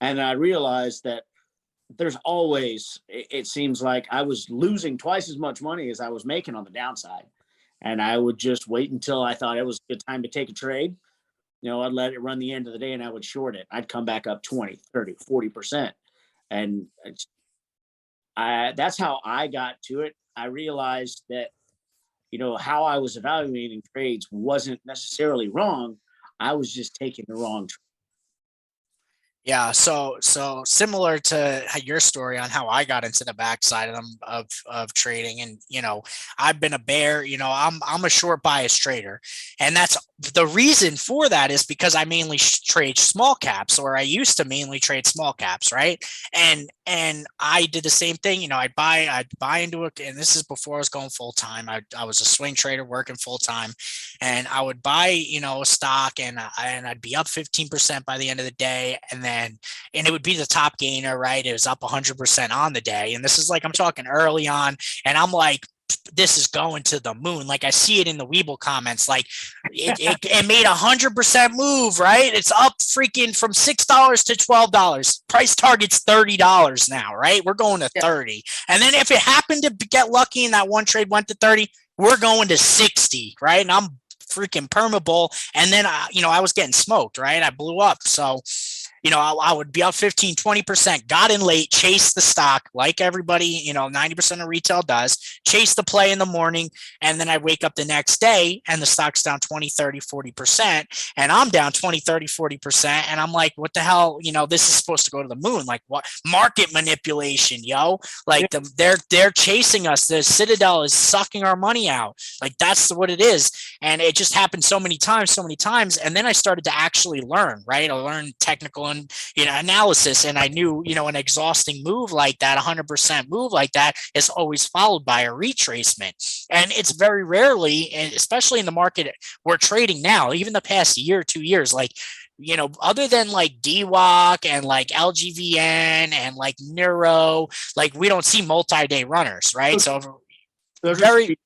And I realized that there's always, it seems like I was losing twice as much money as I was making on the downside. And I would just wait until I thought it was a good time to take a trade. I'd let it run the end of the day and I would short it. I'd come back up 20, 30, 40%. And that's how I got to it. I realized that, how I was evaluating trades wasn't necessarily wrong. I was just taking the wrong trade. Yeah, so similar to your story on how I got into the backside of them of trading, and I've been a bear. I'm a short bias trader, and that's the reason for that is because I mainly trade small caps, or I used to mainly trade small caps, right? And I did the same thing. I'd buy into it, and this is before I was going full time. I was a swing trader working full time, and I would buy a stock, and I'd be up 15% by the end of the day, and it would be the top gainer, right? It was up 100% on the day. And this is like, I'm talking early on, and I'm like, this is going to the moon. Like I see it in the Weeble comments, like it made 100% move, right? It's up freaking from $6 to $12. Price target's $30 now, right? We're going to 30. And then if it happened to get lucky and that one trade went to 30, we're going to 60, right? And I'm freaking permabull. And then, I was getting smoked, right? I blew up. So, I would be up 15, 20%, got in late, chase the stock like everybody, 90% of retail does, chase the play in the morning. And then I wake up the next day and the stock's down 20, 30, 40%. And I'm down 20, 30, 40%. And I'm like, what the hell? This is supposed to go to the moon. Like what? Market manipulation, yo. Like they're chasing us. The Citadel is sucking our money out. Like that's what it is. And it just happened so many times. And then I started to actually learn, right? I learned technical and analysis, and I knew an exhausting move like that, 100% move like that, is always followed by a retracement. And it's very rarely, especially in the market we're trading now, even the past year, 2 years, like other than like DWAC and like LGVN and like Neuro, like we don't see multi-day runners, right? So very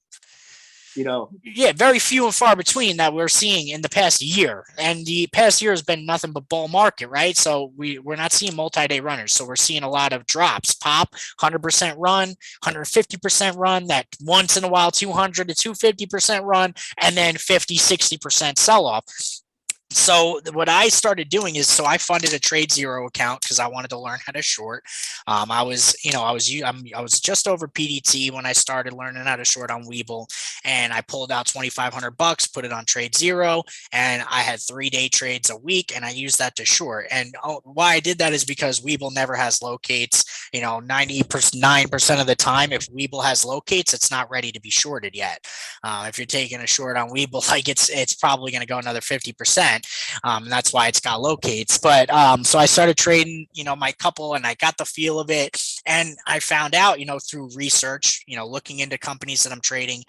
very few and far between that we're seeing in the past year. And the past year has been nothing but bull market, right? So we're not seeing multi-day runners. So we're seeing a lot of drops, pop, 100% run, 150% run, that once in a while 200 to 250% run, and then 50, 60% sell off. So what I started doing is, I funded a Trade Zero account because I wanted to learn how to short. I was just over PDT when I started learning how to short on Weeble, and I pulled out $2,500, put it on Trade Zero, and I had 3-day trades a week, and I used that to short. And why I did that is because Weeble never has locates. 99% of the time, if Weeble has locates, it's not ready to be shorted yet. If you're taking a short on Weeble, like it's probably going to go another 50%. And that's why it's got locates. But so I started trading, my couple, and I got the feel of it. And I found out, through research, looking into companies that I'm trading,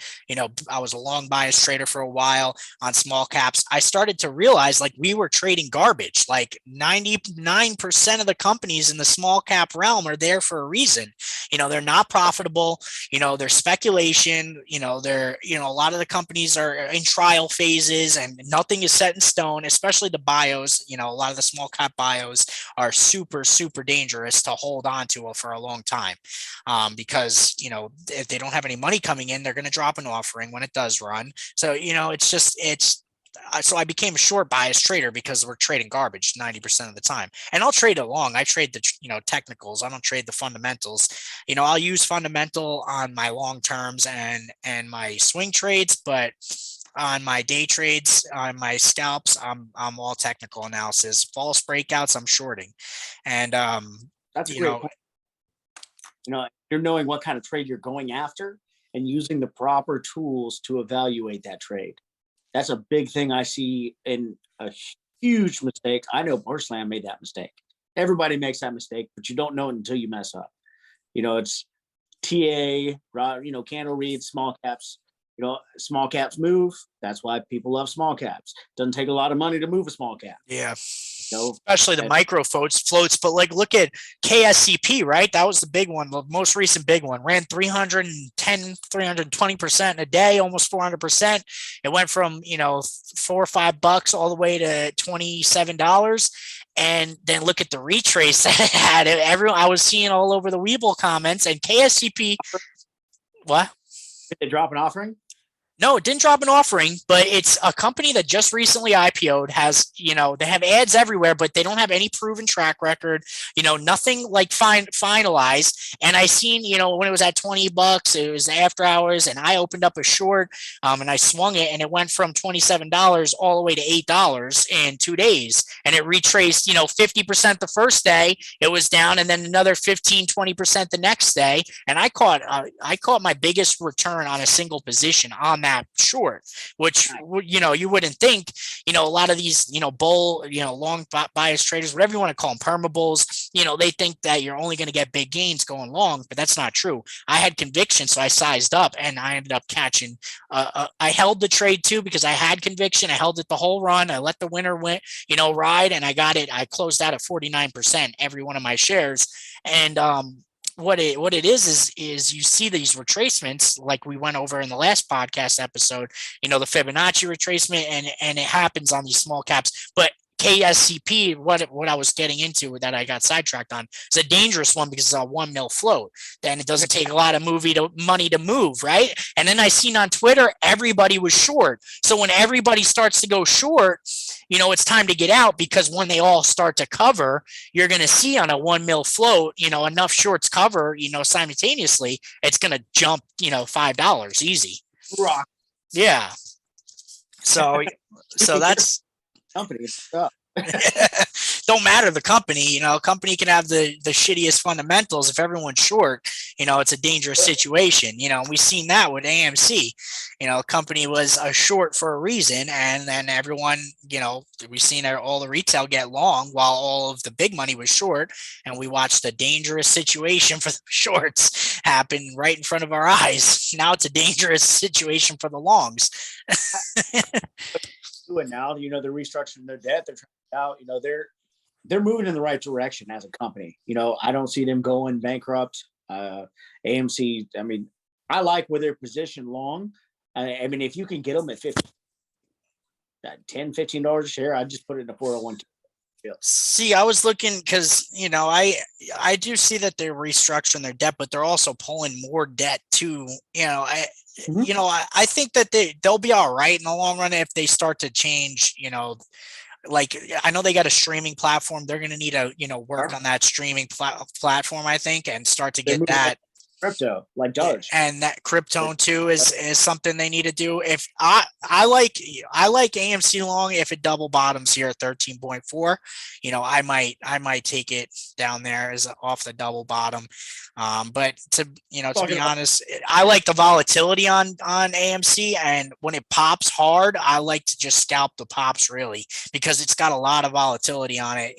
I was a long bias trader for a while on small caps. I started to realize like we were trading garbage. Like 99% of the companies in the small cap realm are there for a reason. They're not profitable. They're speculation. They're, a lot of the companies are in trial phases and nothing is set in stone, especially the bios. A lot of the small cap bios are super, super dangerous to hold on to for a long time, because if they don't have any money coming in, they're going to drop an offering when it does run. So so I became a short bias trader because we're trading garbage 90% of the time. And I'll trade along. I trade the technicals. I don't trade the fundamentals. I'll use fundamental on my long terms and my swing trades, but on my day trades, on my scalps, I'm all technical analysis. False breakouts, I'm shorting. And that's a great point. You're knowing what kind of trade you're going after and using the proper tools to evaluate that trade. That's a big thing I see in a huge mistake. I know personally I made that mistake. Everybody makes that mistake, but you don't know it until you mess up. It's TA, candle reads, small caps. Small caps move. That's why people love small caps. Doesn't take a lot of money to move a small cap. Yeah. Especially the micro floats, but like look at KSCP, right? That was the big one, the most recent big one. Ran 310, 320% in a day, almost 400%. It went from $4 or $5 all the way to $27. and then look at the retrace that it had. Everyone, I was seeing all over the Weeble comments, and KSCP. What? Did they drop an offering? No, it didn't drop an offering, but it's a company that just recently IPO'd. Has, they have ads everywhere, but they don't have any proven track record. Nothing like finalized. And I seen, when it was at $20, it was after hours, and I opened up a short, and I swung it, and it went from $27 all the way to $8 in 2 days, and it retraced, 50% the first day. It was down, and then another 15-20% the next day, and I caught my biggest return on a single position on that short, which you wouldn't think. A lot of these bull, long bias traders, whatever you want to call them, permabulls, they think that you're only going to get big gains going long, but that's not true. I had conviction, so I sized up, and I ended up catching. I held the trade too because I had conviction. I held it the whole run. I let the winner ride, and I got it. I closed out at 49% every one of my shares, and what it is you see these retracements like we went over in the last podcast episode, the Fibonacci retracement, and it happens on these small caps. But KSCP, what I was getting into that I got sidetracked on, is a dangerous one because it's a 1 mil float. Then it doesn't take a lot of money to move, right? And then I seen on Twitter everybody was short. So when everybody starts to go short, it's time to get out, because when they all start to cover, you're going to see on a 1 mil float, enough shorts cover, simultaneously, it's going to jump, $5 easy. Rock. Yeah. So that's company stuff. Don't matter the company. A company can have the shittiest fundamentals. If everyone's short, it's a dangerous situation. We've seen that with AMC. A company was a short for a reason, and then everyone, we've seen all the retail get long while all of the big money was short, and we watched a dangerous situation for the shorts happen right in front of our eyes. Now it's a dangerous situation for the longs. And now, they're restructuring their debt. They're trying out. They're moving in the right direction as a company. I don't see them going bankrupt. AMC. I mean, I like where they're positioned long. I mean, if you can get them at $10, $15 a share, I'd just put it in a 401k. See, I was looking because I do see that they're restructuring their debt, but they're also pulling more debt too. I think that they'll be all right in the long run if they start to change. Like, I know they got a streaming platform. They're going to need to work on that streaming platform, I think, and start to get that. Crypto, like Doge, and that crypto too is something they need to do. If I like AMC long, if it double bottoms here at 13.4, I might take it down there as off the double bottom. But to be honest, I like the volatility on AMC, and when it pops hard, I like to just scalp the pops really, because it's got a lot of volatility on it,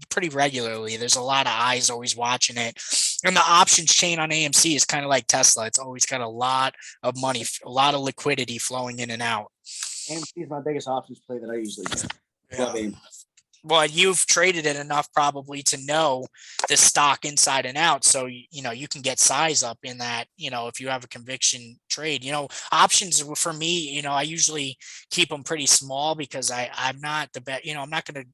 pretty regularly. There's a lot of eyes always watching it, and the options chain on AMC is kind of like Tesla. It's always got a lot of money, a lot of liquidity flowing in and out. AMC is my biggest options play that I usually do. Yeah. Well, you've traded it enough probably to know the stock inside and out. So, you can get size up in that, if you have a conviction trade. Options for me, I usually keep them pretty small because I'm not the best, I'm not going to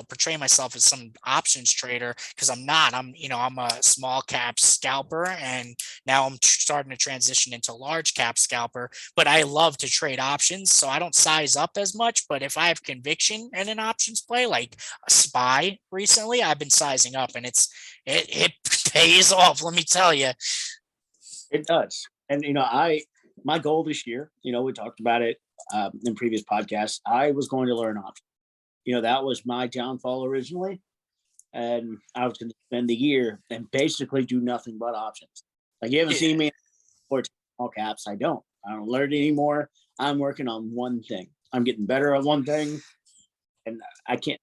portray myself as some options trader, because I'm not. I'm a small cap scalper, and now I'm starting to transition into large cap scalper. But I love to trade options, so I don't size up as much. But if I have conviction in an options play, like a SPY recently, I've been sizing up, and it pays off. Let me tell you, it does. And my goal this year, we talked about it in previous podcasts. I was going to learn options. That was my downfall originally. And I was going to spend the year and basically do nothing but options. Like, you haven't seen me for small caps. I don't learn anymore. I'm working on one thing. I'm getting better at one thing, and I can't.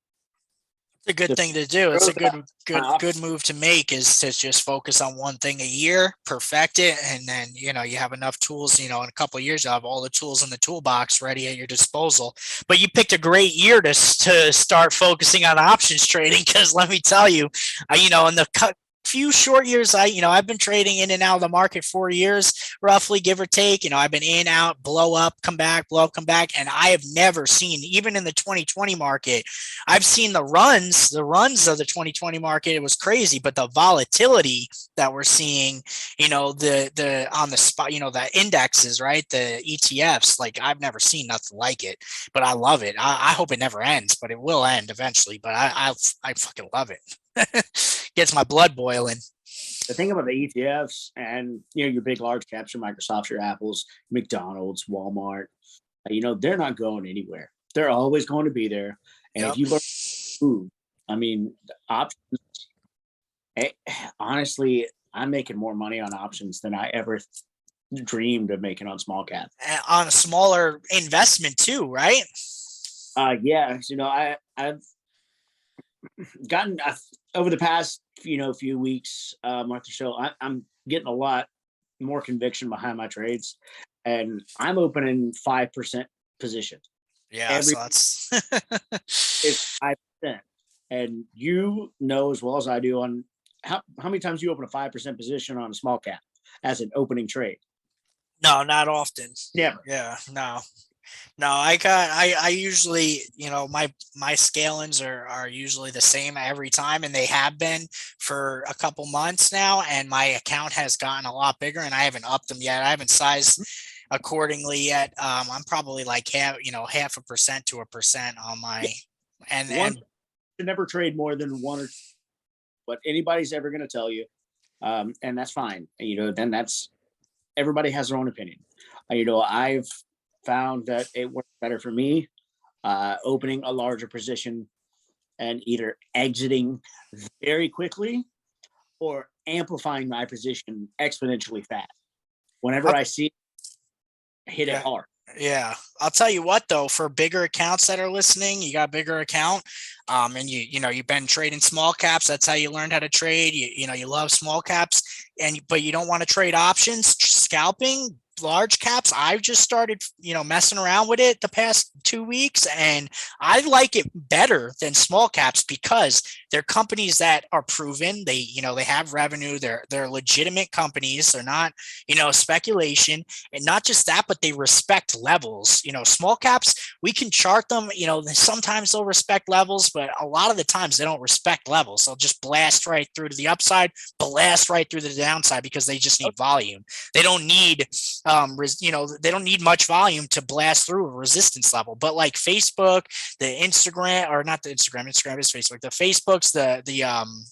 It's a good thing to do. It's a good move to make, is to just focus on one thing a year, perfect it, and then you have enough tools. In a couple of years, you have all the tools in the toolbox ready at your disposal. But you picked a great year to start focusing on options trading, because let me tell you, in the few short years, I've been trading in and out of the market 4 years, roughly, give or take. I've been in, out, blow up, come back, blow up, come back. And I have never seen, even in the 2020 market, I've seen the runs of the 2020 market. It was crazy, but the volatility that we're seeing, the on the spot, the indexes, right? The ETFs, like I've never seen nothing like it, but I love it. I hope it never ends, but it will end eventually. But I fucking love it. Gets my blood boiling. The thing about the ETFs and your big large caps, your Microsofts, your Apples, McDonald's, Walmart, they're not going anywhere. They're always going to be there. And Yep. if you learn food, I mean, options. Honestly, I'm making more money on options than I ever dreamed of making on small cap. On a smaller investment too, right? Yeah, I've gotten over the past few weeks, month or so. I'm getting a lot more conviction behind my trades, and I'm opening 5% positions. Yeah, so that's It's 5%, and as well as I do on how many times you open a 5% position on a small cap as an opening trade. no, not often. Never. Yeah, no, I usually, my scalings are usually the same every time, and they have been for a couple months now, and my account has gotten a lot bigger, and I haven't upped them yet. I haven't sized accordingly yet. I'm probably like half a percent to a percent on my, and should never trade more than one or what anybody's ever going to tell you, and that's fine. Then that's everybody has their own opinion. I've found that it works better for me opening a larger position and either exiting very quickly or amplifying my position exponentially fast. Whenever I see it, hit it hard. Yeah, I'll tell you what though, for bigger accounts that are listening, you got a bigger account, and you've been trading small caps. That's how you learned how to trade. You love small caps, but you don't want to trade options, scalping large caps. I've just started, messing around with it the past 2 weeks, and I like it better than small caps because they're companies that are proven. They have revenue. They're legitimate companies. They're not, speculation, and not just that, but they respect levels. Small caps, we can chart them. Sometimes they'll respect levels, but a lot of the times they don't respect levels. They'll just blast right through to the upside, blast right through to the downside because they just need volume. They don't need they don't need much volume to blast through a resistance level. But like Facebook, the Instagram, or not the Instagram is Facebook, the Facebooks, the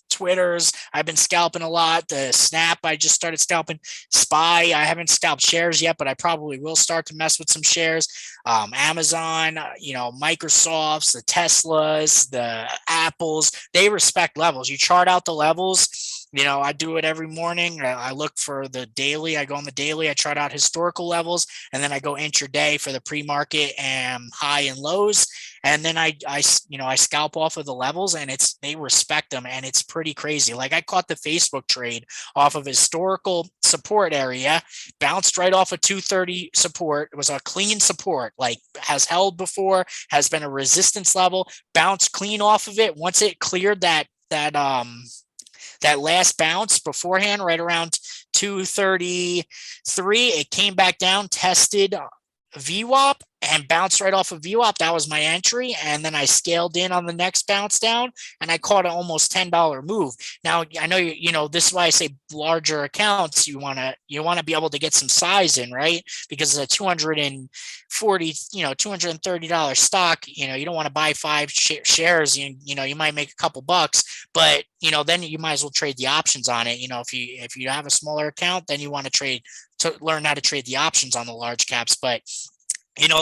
Twitters, I've been scalping a lot. The Snap, I just started scalping. SPY, I haven't scalped shares yet, but I probably will start to mess with some shares. Amazon, Microsofts, the Teslas, the Apples, they respect levels. You chart out the levels. I do it every morning. I look for the daily. I go on the daily. I chart out historical levels, and then I go intraday for the pre-market and high and lows. And then I scalp off of the levels, and they respect them, and it's pretty crazy. Like I caught the Facebook trade off of historical support area, bounced right off of 230 support. It was a clean support, like has held before, has been a resistance level, bounced clean off of it. Once it cleared that last bounce beforehand, right around 233, it came back down, tested VWAP, and bounced right off of VWAP. That was my entry. And then I scaled in on the next bounce down, and I caught an almost $10 move. Now, I know, this is why I say larger accounts, you want to be able to get some size in, right? Because it's a $240, $230 stock, you don't want to buy 5 shares, you might make a couple bucks, but, then you might as well trade the options on it. If you have a smaller account, then you want to learn how to trade the options on the large caps. But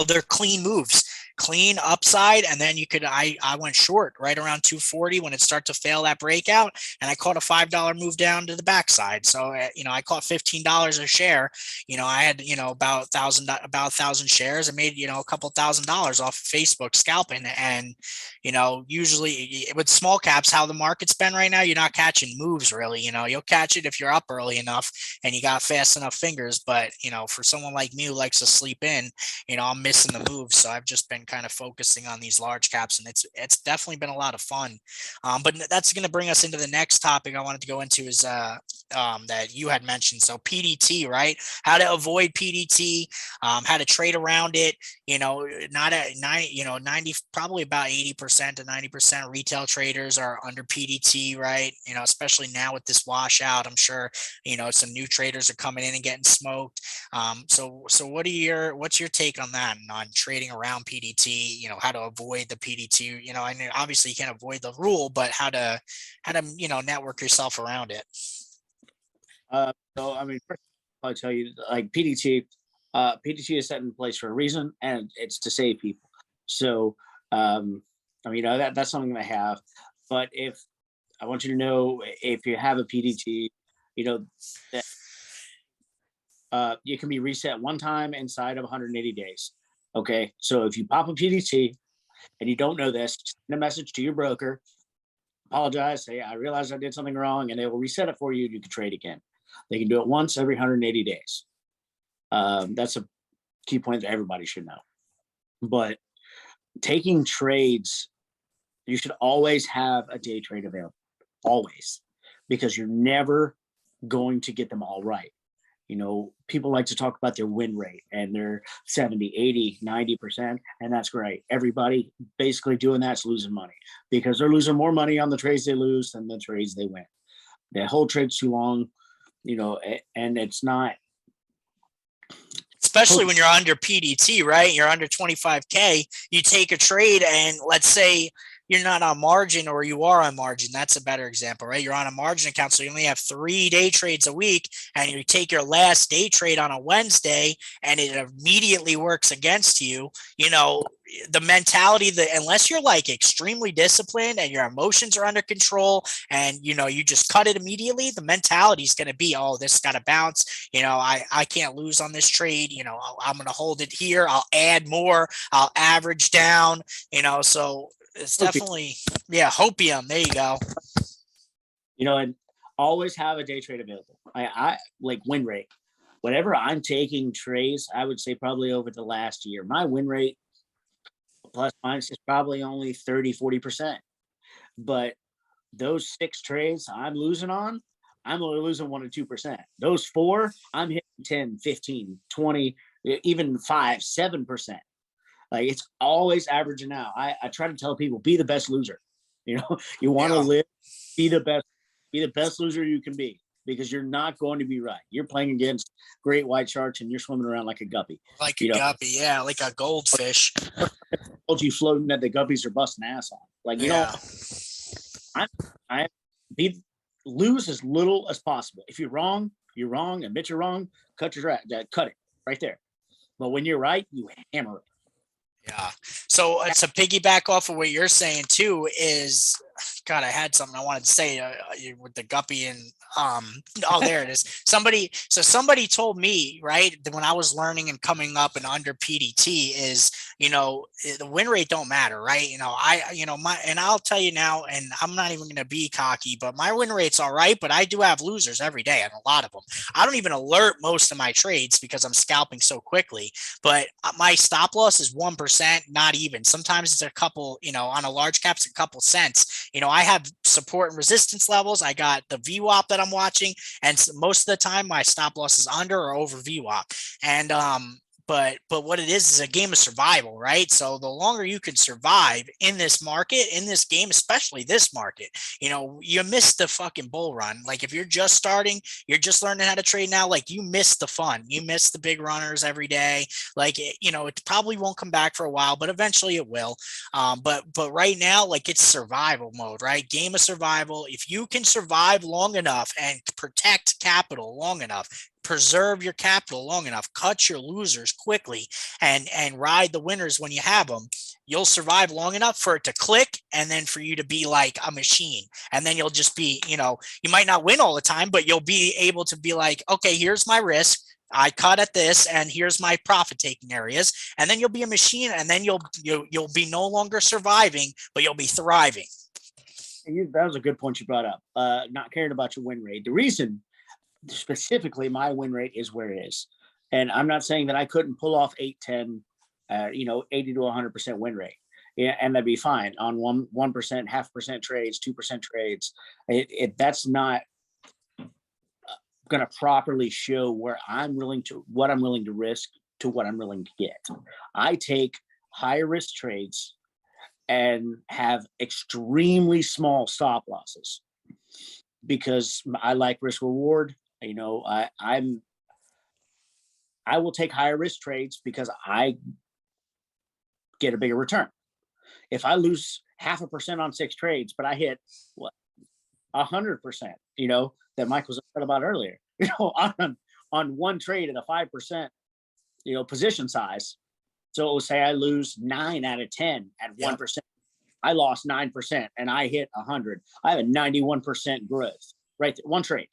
they're clean moves, clean upside. And then I went short right around 240 when it started to fail that breakout, and I caught a $5 move down to the backside. So I caught $15 a share. I had about 1,000 shares. I made a couple $1,000s off of Facebook scalping. And usually with small caps, how the market's been right now, you're not catching moves really. You'll catch it if you're up early enough and you got fast enough fingers. But for someone like me who likes to sleep in, I'm missing the moves. So I've just been kind of focusing on these large caps, and it's definitely been a lot of fun. But that's going to bring us into the next topic I wanted to go into is that you had mentioned. So PDT, right? How to avoid PDT, how to trade around it. Not at 90, probably about 80% to 90% of retail traders are under PDT, right? Especially now with this washout, I'm sure, some new traders are coming in and getting smoked. So what's your take on that and on trading around PDT, how to avoid the PDT, I mean, obviously you can't avoid the rule, but how to, network yourself around it. So I mean, first I'll tell you, like PDT is set in place for a reason, and it's to save people. So I mean, that's something I have. But if I want you to know, if you have a PDT, that you can be reset one time inside of 180 days. Okay, so if you pop a PDT and you don't know this, send a message to your broker, apologize, say I realized I did something wrong, and they will reset it for you. You can trade again. They can do it once every 180 days. That's a key point that everybody should know. But taking trades, you should always have a day trade available, always, because you're never going to get them all right. People like to talk about their win rate and their 70, 80, 90%, and that's great. Everybody basically doing that's losing money because they're losing more money on the trades they lose than the trades they win. The whole trade's too long, and it's not. Especially when you're under PDT, right? You're under 25K, you take a trade and let's say you're not on margin or you are on margin. That's a better example, right? You're on a margin account, so you only have 3 day trades a week, and you take your last day trade on a Wednesday and it immediately works against you. The mentality that unless you're like extremely disciplined and your emotions are under control and you just cut it immediately, the mentality is going to be, oh, this got to bounce. I can't lose on this trade. I'm going to hold it here. I'll add more. I'll average down. So it's definitely, hopium. There you go. And always have a day trade available. I like win rate. Whatever I'm taking trades, I would say probably over the last year, my win rate plus minus is probably only 30, 40%. But those 6 trades I'm losing on, I'm only losing 1 or 2%. Those 4, I'm hitting 10, 15, 20, even 5, 7%. Like it's always averaging out. I try to tell people, be the best loser. You want to live, be the best loser you can be, because you're not going to be right. You're playing against great white sharks and you're swimming around like a guppy. Like a guppy, yeah, like a goldfish. Told you floating that the guppies are busting ass on. Like, I lose as little as possible. If you're wrong, admit you're wrong, cut it right there. But when you're right, you hammer it. Yeah. So to piggyback off of what you're saying too is, God, I had something I wanted to say with the guppy and there it is. Somebody told me, right, that when I was learning and coming up and under PDT is, the win rate don't matter, right? And I'll tell you now, and I'm not even going to be cocky, but my win rate's all right, but I do have losers every day and a lot of them. I don't even alert most of my trades because I'm scalping so quickly, but my stop loss is 1%, not even. Sometimes it's a couple, on a large caps, a couple cents. I have support and resistance levels. I got the VWAP that I'm watching, and most of the time my stop loss is under or over VWAP. And but what it is a game of survival, right? So the longer you can survive in this market, in this game, especially this market, you miss the fucking bull run. Like if you're just starting, you're just learning how to trade now, like you miss the fun. You miss the big runners every day. Like, it probably won't come back for a while, but eventually it will. But right now, like it's survival mode, right? Game of survival. If you can survive long enough and protect capital long enough, preserve your capital long enough, cut your losers quickly, and ride the winners when you have them, you'll survive long enough for it to click, and then for you to be like a machine. And then you'll just be, you might not win all the time, but you'll be able to be like, okay, here's my risk. I cut at this, and here's my profit taking areas. And then you'll be a machine, and then you'll be no longer surviving, but you'll be thriving. That was a good point you brought up. Not caring about your win rate. The reason specifically my win rate is where it is, and I'm not saying that I couldn't pull off 8, 10 you know, 80 to 100% win rate. Yeah, and that'd be fine on 1%, 0.5% trades, 2% trades. That's not going to properly show what I'm willing to risk to what I'm willing to get. I take higher risk trades and have extremely small stop losses because I like risk reward. You know, I will take higher risk trades because I get a bigger return. If I lose 0.5% on 6 trades, but I hit what 100%, you know, that Mike was upset about earlier, you know, on one trade at a 5%, you know, position size. So it will say I lose 9 out of 10 at 1%. I lost 9% and I hit 100. I have a 91% growth right there, one trade.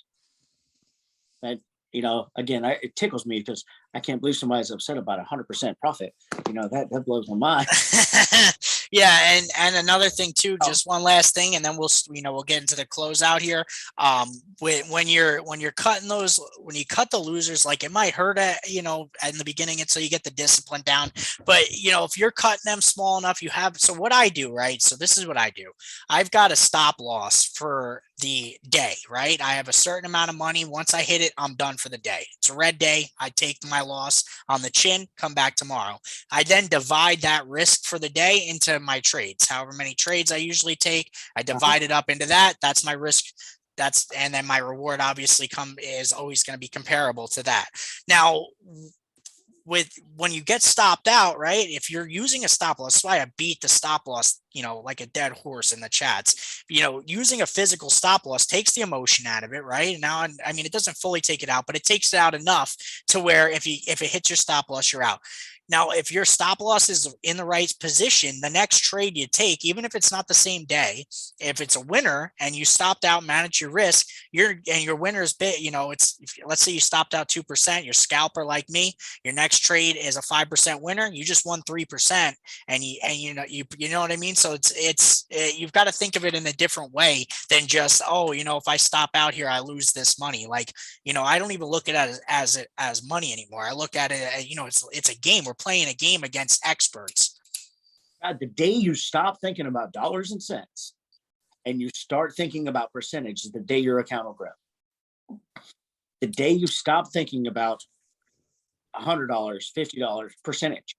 That, you know, again, it tickles me because I can't believe somebody's upset about 100% profit. You know, that blows my mind. Yeah, and another thing too, just one last thing, and then we'll get into the closeout here. When you're cutting those, when you cut the losers, like it might hurt you know, in the beginning until you get the discipline down. But you know, if you're cutting them small enough, so what I do, right? So this is what I do. I've got a stop loss for the day, right? I have a certain amount of money. Once I hit it, I'm done for the day. It's a red day. I take my loss on the chin, come back tomorrow. I then divide that risk for the day into my trades. However many trades I usually take, I divide it up into that. That's my risk. And then my reward obviously is always going to be comparable to that. Now, when you get stopped out, right? If you're using a stop loss, that's why I beat the stop loss, you know, like a dead horse in the chats. You know, using a physical stop loss takes the emotion out of it, right? Now, I mean, it doesn't fully take it out, but it takes it out enough to where if it hits your stop loss, you're out. Now, if your stop loss is in the right position, the next trade you take, even if it's not the same day, if it's a winner and you stopped out, manage your risk, your winner's bit, you know, let's say you stopped out 2%, your scalper like me, your next trade is a 5% winner, you just won 3%, and you know what I mean? So you've got to think of it in a different way than just, oh, you know, if I stop out here, I lose this money. Like, you know, I don't even look at it as money anymore. I look at it as, you know, it's a game. We're playing a game against experts. God, the day you stop thinking about dollars and cents and you start thinking about percentage is the day your account will grow. The day you stop thinking about $100, $50 percentage.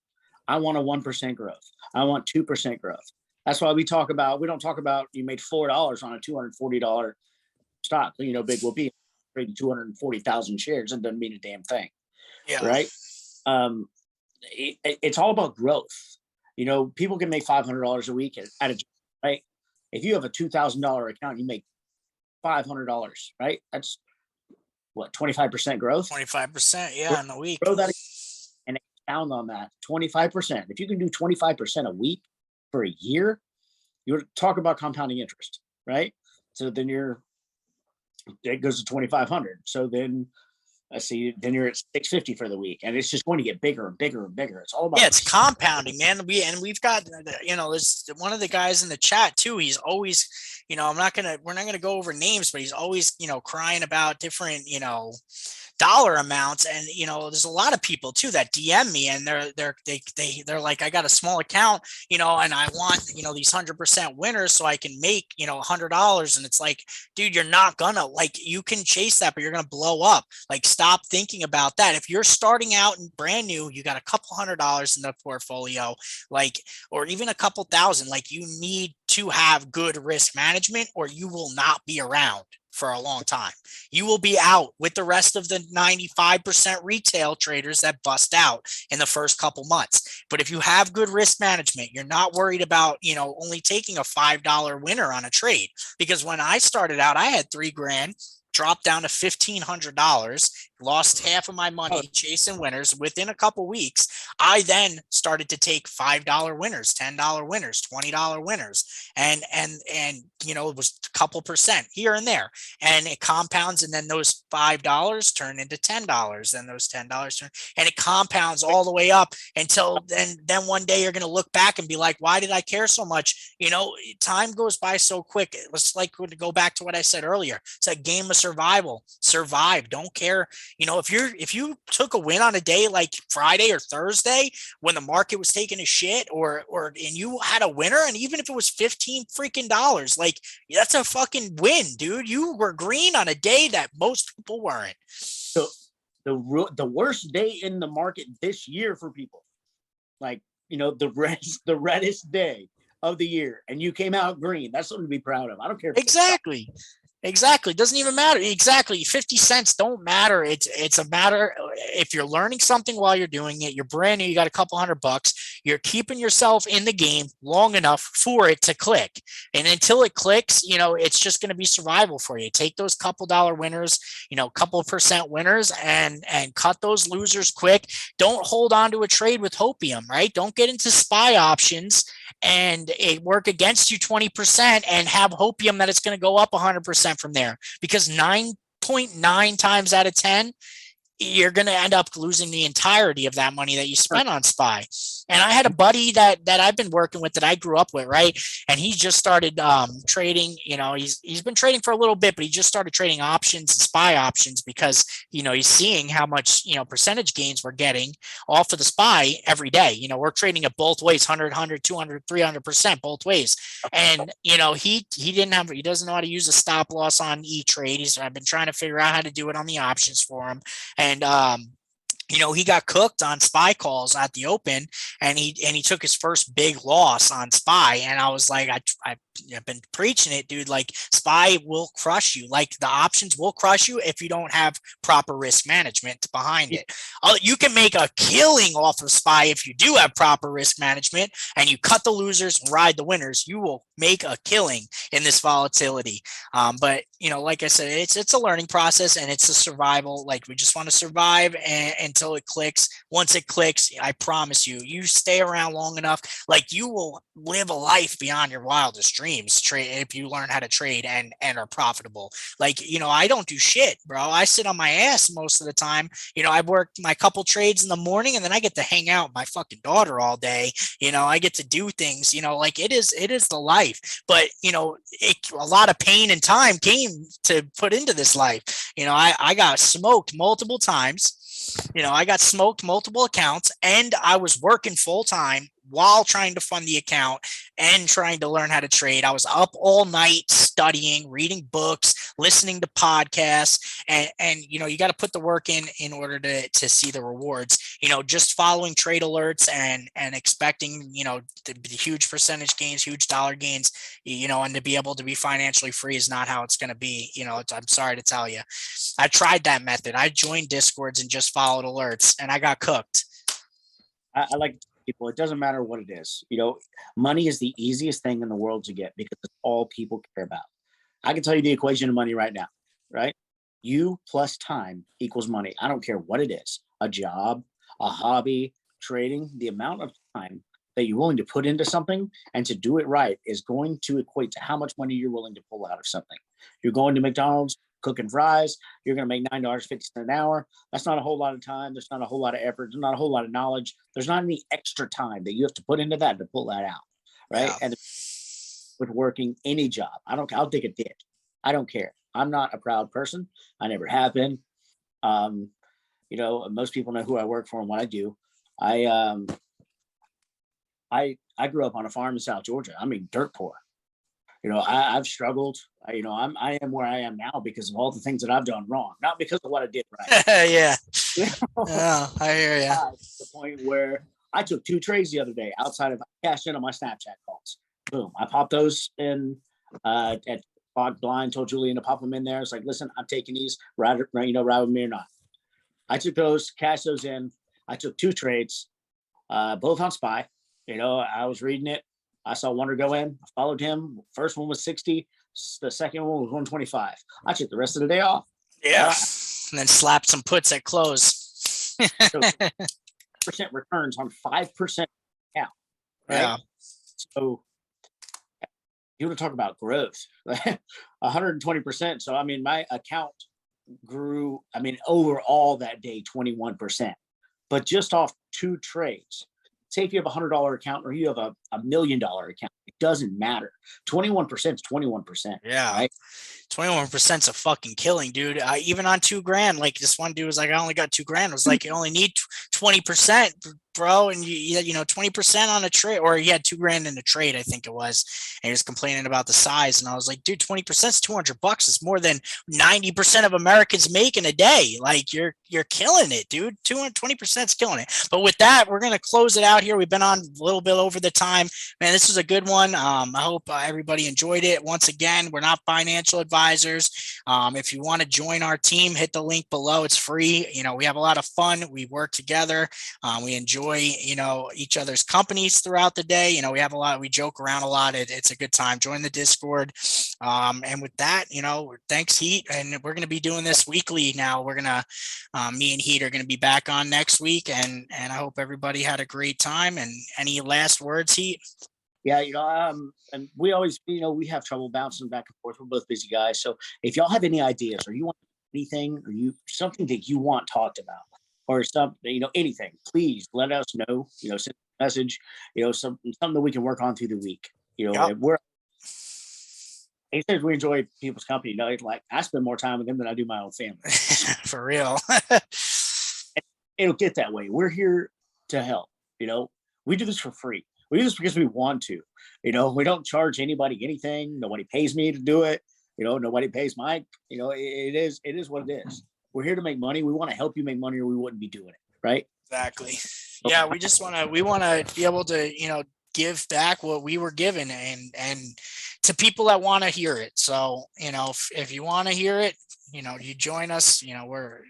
I want a 1% growth. I want 2% growth. That's why we don't talk about you made $4 on a $240 stock. You know, big will be trading 240,000 shares and doesn't mean a damn thing. Yeah. Right. It's all about growth. You know, people can make $500 a week at a job, right? If you have a $2,000 account, you make $500, right? That's what, 25% growth? 25%, yeah, in a week. Grow that and expound on that. 25%. If you can do 25% a week for a year, you talk about compounding interest, right? So then it goes to 2,500. So then then you're at 650 for the week, and it's just going to get bigger and bigger and bigger. It's all about it's compounding, man. We've got, you know, there's one of the guys in the chat too. He's always, you know, we're not gonna go over names, but he's always, you know, crying about different, you know, dollar amounts. And you know, there's a lot of people too that DM me and they're like, I got a small account, you know, and I want, you know, these 100% winners so I can make, you know, $100. And it's like, dude, you're not gonna, like, you can chase that, but you're gonna blow up. Like, stop thinking about that. If you're starting out and brand new, you got a couple $100 in the portfolio, like, or even a couple thousand, like, you need to have good risk management or you will not be around for a long time. You will be out with the rest of the 95% retail traders that bust out in the first couple months. But if you have good risk management, you're not worried about, you know, only taking a $5 winner on a trade. Because when I started out, I had $3,000, dropped down to $1,500, lost half of my money chasing winners. Within a couple weeks, I then started to take $5 winners, $10 winners, $20 winners, and you know, it was a couple percent here and there, and it compounds, and then those $5 turn into $10, then those $10 turn, and it compounds all the way up until then one day you're going to look back and be like, why did I care so much? You know, time goes by so quick. It's like, to go back to what I said earlier, it's a game of survival. Survive. Don't care. if you took a win on a day like Friday or Thursday when the market was taking a shit, and you had a winner, and even if it was 15 freaking dollars, like that's a fucking win, dude. You were green on a day that most people weren't. So the worst day in the market this year for people, like, the reddest day of the year, and you came out green. That's something to be proud of. I don't care. Exactly. Exactly. Doesn't even matter. Exactly. 50 cents don't matter. It's a matter if you're learning something while you're doing it, you're brand new, you got a couple $100, you're keeping yourself in the game long enough for it to click. And until it clicks, it's just going to be survival for you. Take those couple dollar winners, couple percent winners, and cut those losers quick. Don't hold on to a trade with hopium, right? Don't get into SPY options and it work against you 20% and have hopium that it's going to go up 100% from there, because 9.9 times out of 10, you're going to end up losing the entirety of that money that you spent on SPY. And I had a buddy that I've been working with that I grew up with, right? And he just started trading. He's been trading for a little bit, but he just started trading options and SPY options because he's seeing how much percentage gains we're getting off of the SPY every day. We're trading it both ways, 100, 200, 300% both ways. And he doesn't know how to use a stop loss on E-Trade. I've been trying to figure out how to do it on the options for him. And he got cooked on SPY calls at the open, and he took his first big loss on SPY. And I was like, I've been preaching it, dude. Like, SPY will crush you. Like, the options will crush you if you don't have proper risk management behind it. You can make a killing off of SPY if you do have proper risk management and you cut the losers and ride the winners. You will make a killing in this volatility. But like I said, it's a learning process, and it's a survival. Like, we just want to survive until it clicks. Once it clicks, I promise you stay around long enough, like, you will live a life beyond your wildest dreams if you learn how to trade and are profitable. Like, I don't do shit, bro. I sit on my ass most of the time. I work my couple trades in the morning, and then I get to hang out with my fucking daughter all day. I get to do things, like, it is the life. But a lot of pain and time came to put into this life. I got smoked multiple times. I got smoked multiple accounts, and I was working full time while trying to fund the account and trying to learn how to trade. I was up all night studying, reading books, listening to podcasts, and you got to put the work in order to see the rewards. Just following trade alerts and expecting the huge percentage gains, huge dollar gains, and to be able to be financially free is not how it's going to be. I'm sorry to tell you. I tried that method. I joined Discords and just followed alerts, and I got cooked. I like people. It doesn't matter what it is. Money is the easiest thing in the world to get because it's all people care about. I can tell you the equation of money right now, right? You plus time equals money. I don't care what it is, a job, a hobby, trading. The amount of time that you're willing to put into something and to do it right is going to equate to how much money you're willing to pull out of something. You're going to McDonald's, cooking fries, you're going to make $9.50 an hour. That's not a whole lot of time. There's not a whole lot of effort. There's not a whole lot of knowledge. There's not any extra time that you have to put into that to pull that out, right? Yeah. And with working any job, I'll take a dick. I don't care. I'm not a proud person. I never have been. Most people know who I work for and what I do. I grew up on a farm in South Georgia. I mean, dirt poor. I've struggled. I am where I am now because of all the things that I've done wrong, not because of what I did right. Yeah. Yeah, I hear you. To the point where I took 2 trades the other day outside of cashed in on my Snapchat calls. Boom. I popped those in at blind, told Julian to pop them in there. It's like, listen, I'm taking these, ride with me or not. I took those, cashed those in. I took 2 trades, both on SPY. I was reading it. I saw Wonder go in. I followed him. First one was 60. The second one was 125. I took the rest of the day off. Yeah. And then slapped some puts at close. Percent returns on 5% account. Right? Yeah. So you want to talk about growth, 120%. So, I mean, my account grew, overall that day, 21%, but just off 2 trades. Say if you have $100 account or you have a $1 million account, It doesn't matter. 21% is 21%. Yeah. Right. 21% is a fucking killing, dude. Even on $2,000, like this one dude was like, I only got $2,000. I was like, you only need 20%, bro. And you know, 20% on a trade, or he had $2,000 in a trade, I think it was. And he was complaining about the size. And I was like, dude, 20% is $200. It's more than 90% of Americans make in a day. Like you're killing it, dude. 220% is killing it. But with that, we're going to close it out here. We've been on a little bit over the time, man. This was a good one. I hope everybody enjoyed it. Once again, we're not financial advisors. If you want to join our team, hit the link below. It's free. You know, we have a lot of fun. We work together. We enjoy, you know, each other's companies throughout the day. You know, we joke around a lot. It's a good time. Join the Discord. And with that, you know, thanks, Heat. And we're going to be doing this weekly now. We're going to, me and Heat are going to be back on next week. And I hope everybody had a great time. And any last words, Heat? Yeah, and we always, we have trouble bouncing back and forth. We're both busy guys. So if y'all have any ideas, or you want anything, or something that you want talked about, or something, anything, please let us know. Send a message. Something that we can work on through the week. Yep. He says we enjoy people's company. Like I spend more time with them than I do my own family. For real. It'll get that way. We're here to help. We do this for free. We do this because we want to. We don't charge anybody anything. Nobody pays me to do it. Nobody pays Mike. It is what it is. We're here to make money. We want to help you make money, or we wouldn't be doing it, right? Exactly. Yeah, we want to be able to, give back what we were given, and to people that want to hear it. So, if you want to hear it, you join us. We're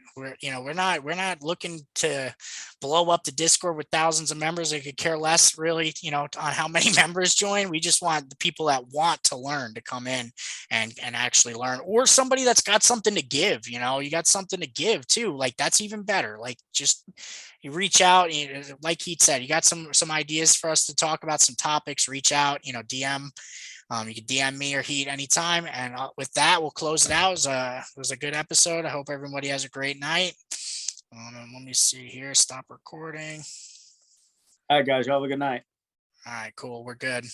not looking to blow up the Discord with thousands of members. I could care less really, on how many members join. We just want the people that want to learn to come in and actually learn, or somebody that's got something to give. You got something to give too. Like that's even better. Like just you reach out, like Heath said, you got some ideas for us to talk about, some topics, reach out, DM. You can DM me or Heat anytime. And with that, we'll close it out. It was a good episode. I hope everybody has a great night. Let me see here. Stop recording. All right, guys. Y'all have a good night. All right, cool. We're good.